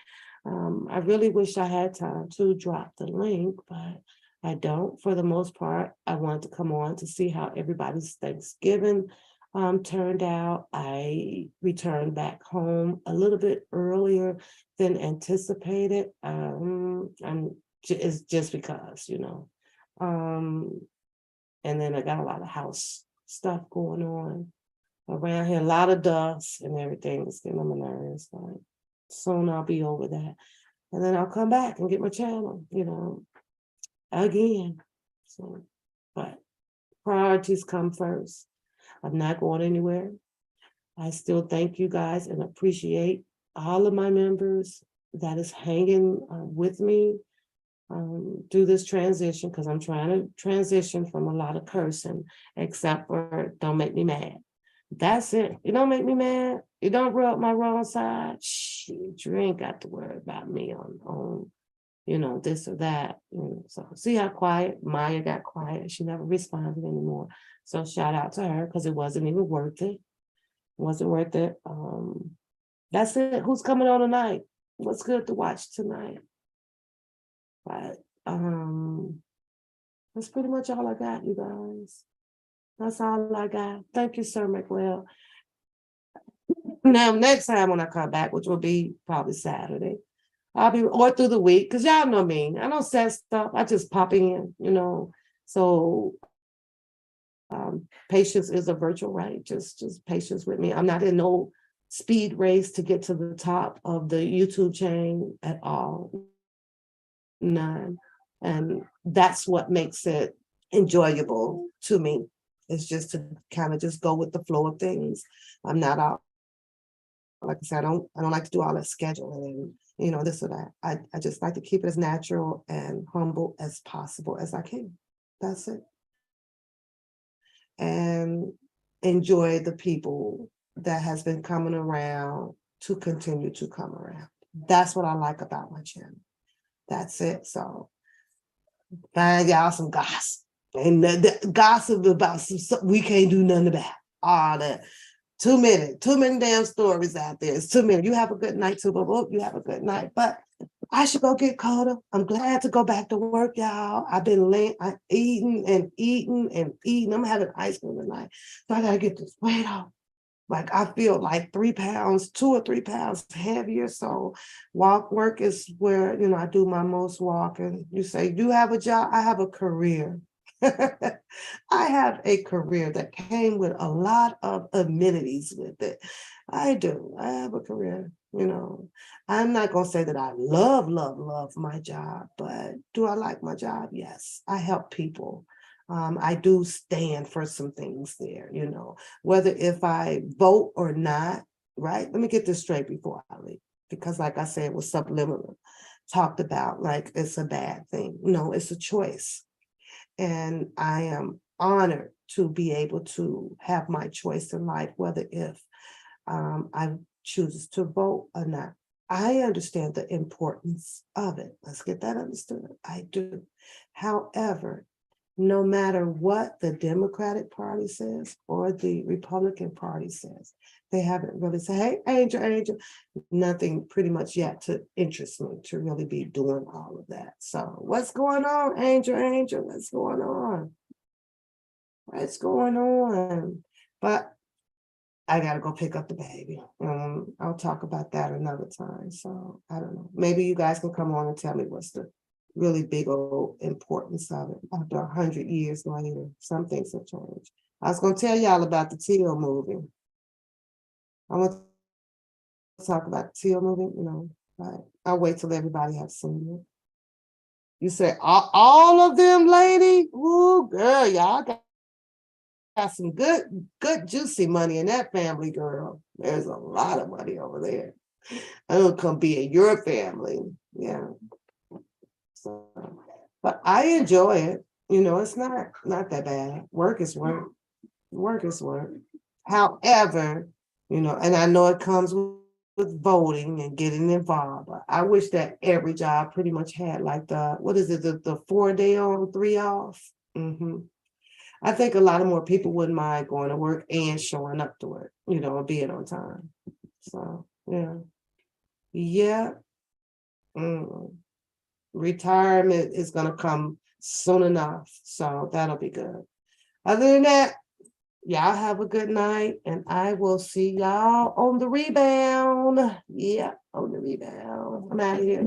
I really wish I had time to drop the link, but I don't. For the most part, I wanted to come on to see how everybody's Thanksgiving turned out. I returned back home a little bit earlier than anticipated. It's just because, and then I got a lot of house stuff going on around here, a lot of dust and everything. It's getting on my nerves. Like, soon I'll be over that. And then I'll come back and get my channel, again. So, but priorities come first. I'm not going anywhere. I still thank you guys and appreciate all of my members that is hanging with me through this transition, because I'm trying to transition from a lot of cursing, except for don't make me mad. That's it. You don't make me mad. You don't rub my wrong side. Shit, you ain't got to worry about me on this or that. So see how quiet Maya got quiet. She never responded anymore. So shout out to her, because it wasn't even worth it. It wasn't worth it. That's it. Who's coming on tonight? What's good to watch tonight? But that's pretty much all I got, you guys. That's all I got. Thank you, Sir McWell. Now, next time when I come back, which will be probably Saturday, I'll be or through the week, because y'all know me. I don't set stuff. I just pop in, So patience is a virtual right. Just patience with me. I'm not in no speed race to get to the top of the YouTube chain at all. None. And that's what makes it enjoyable to me. It's just to kind of just go with the flow of things. I'm not out, like I said, I don't like to do all that scheduling and this or that. I just like to keep it as natural and humble as possible as I can. That's it. And enjoy the people that has been coming around to continue to come around. That's what I like about my channel. That's it. So find y'all some gossip. And the gossip about some we can't do nothing about. All that. Too many damn stories out there. It's too many. You have a good night too, but you have a good night. But I should go get caught up. I'm glad to go back to work, y'all. I've been eating and eating and eating. I'm having ice cream tonight. So I gotta get this weight off. Like I feel like 3 pounds, 2 or 3 pounds heavier. So work is where, I do my most walking. You say, you have a job? I have a career. I have a career that came with a lot of amenities with it. I do. I have a career, I'm not going to say that I love my job, but do I like my job? Yes. I help people. I do stand for some things there, whether if I vote or not, right? Let me get this straight before I leave, because like I said, it was subliminal, talked about like it's a bad thing. No, it's a choice. And I am honored to be able to have my choice in life, whether if I choose to vote or not. I understand the importance of it. Let's get that understood. I do. However, no matter what the Democratic Party says or the Republican Party says, they haven't really said, hey, Angel, nothing pretty much yet to interest me to really be doing all of that. So what's going on, Angel? What's going on? What's going on? But I got to go pick up the baby. I'll talk about that another time. So I don't know. Maybe you guys can come on and tell me what's the really big old importance of it. After 100 years later, some things have changed. I was going to tell y'all about the Teal movie. I want to talk about the Teal movie, but I'll wait till everybody has seen it. You say, all of them, lady? Ooh, girl, y'all got some good juicy money in that family, girl. There's a lot of money over there. It'll come be in your family. Yeah. So, but I enjoy it. It's not that bad. Work is work. Work is work. However, and I know it comes with voting and getting involved. But I wish that every job pretty much had like the 4 day on, 3 off. I think a lot of more people wouldn't mind going to work and showing up to work, and being on time. So yeah. Yeah. Retirement is going to come soon enough. So that'll be good. Other than that, Y'all have a good night, and I will see y'all on the rebound. Yeah, on the rebound. I'm out of here.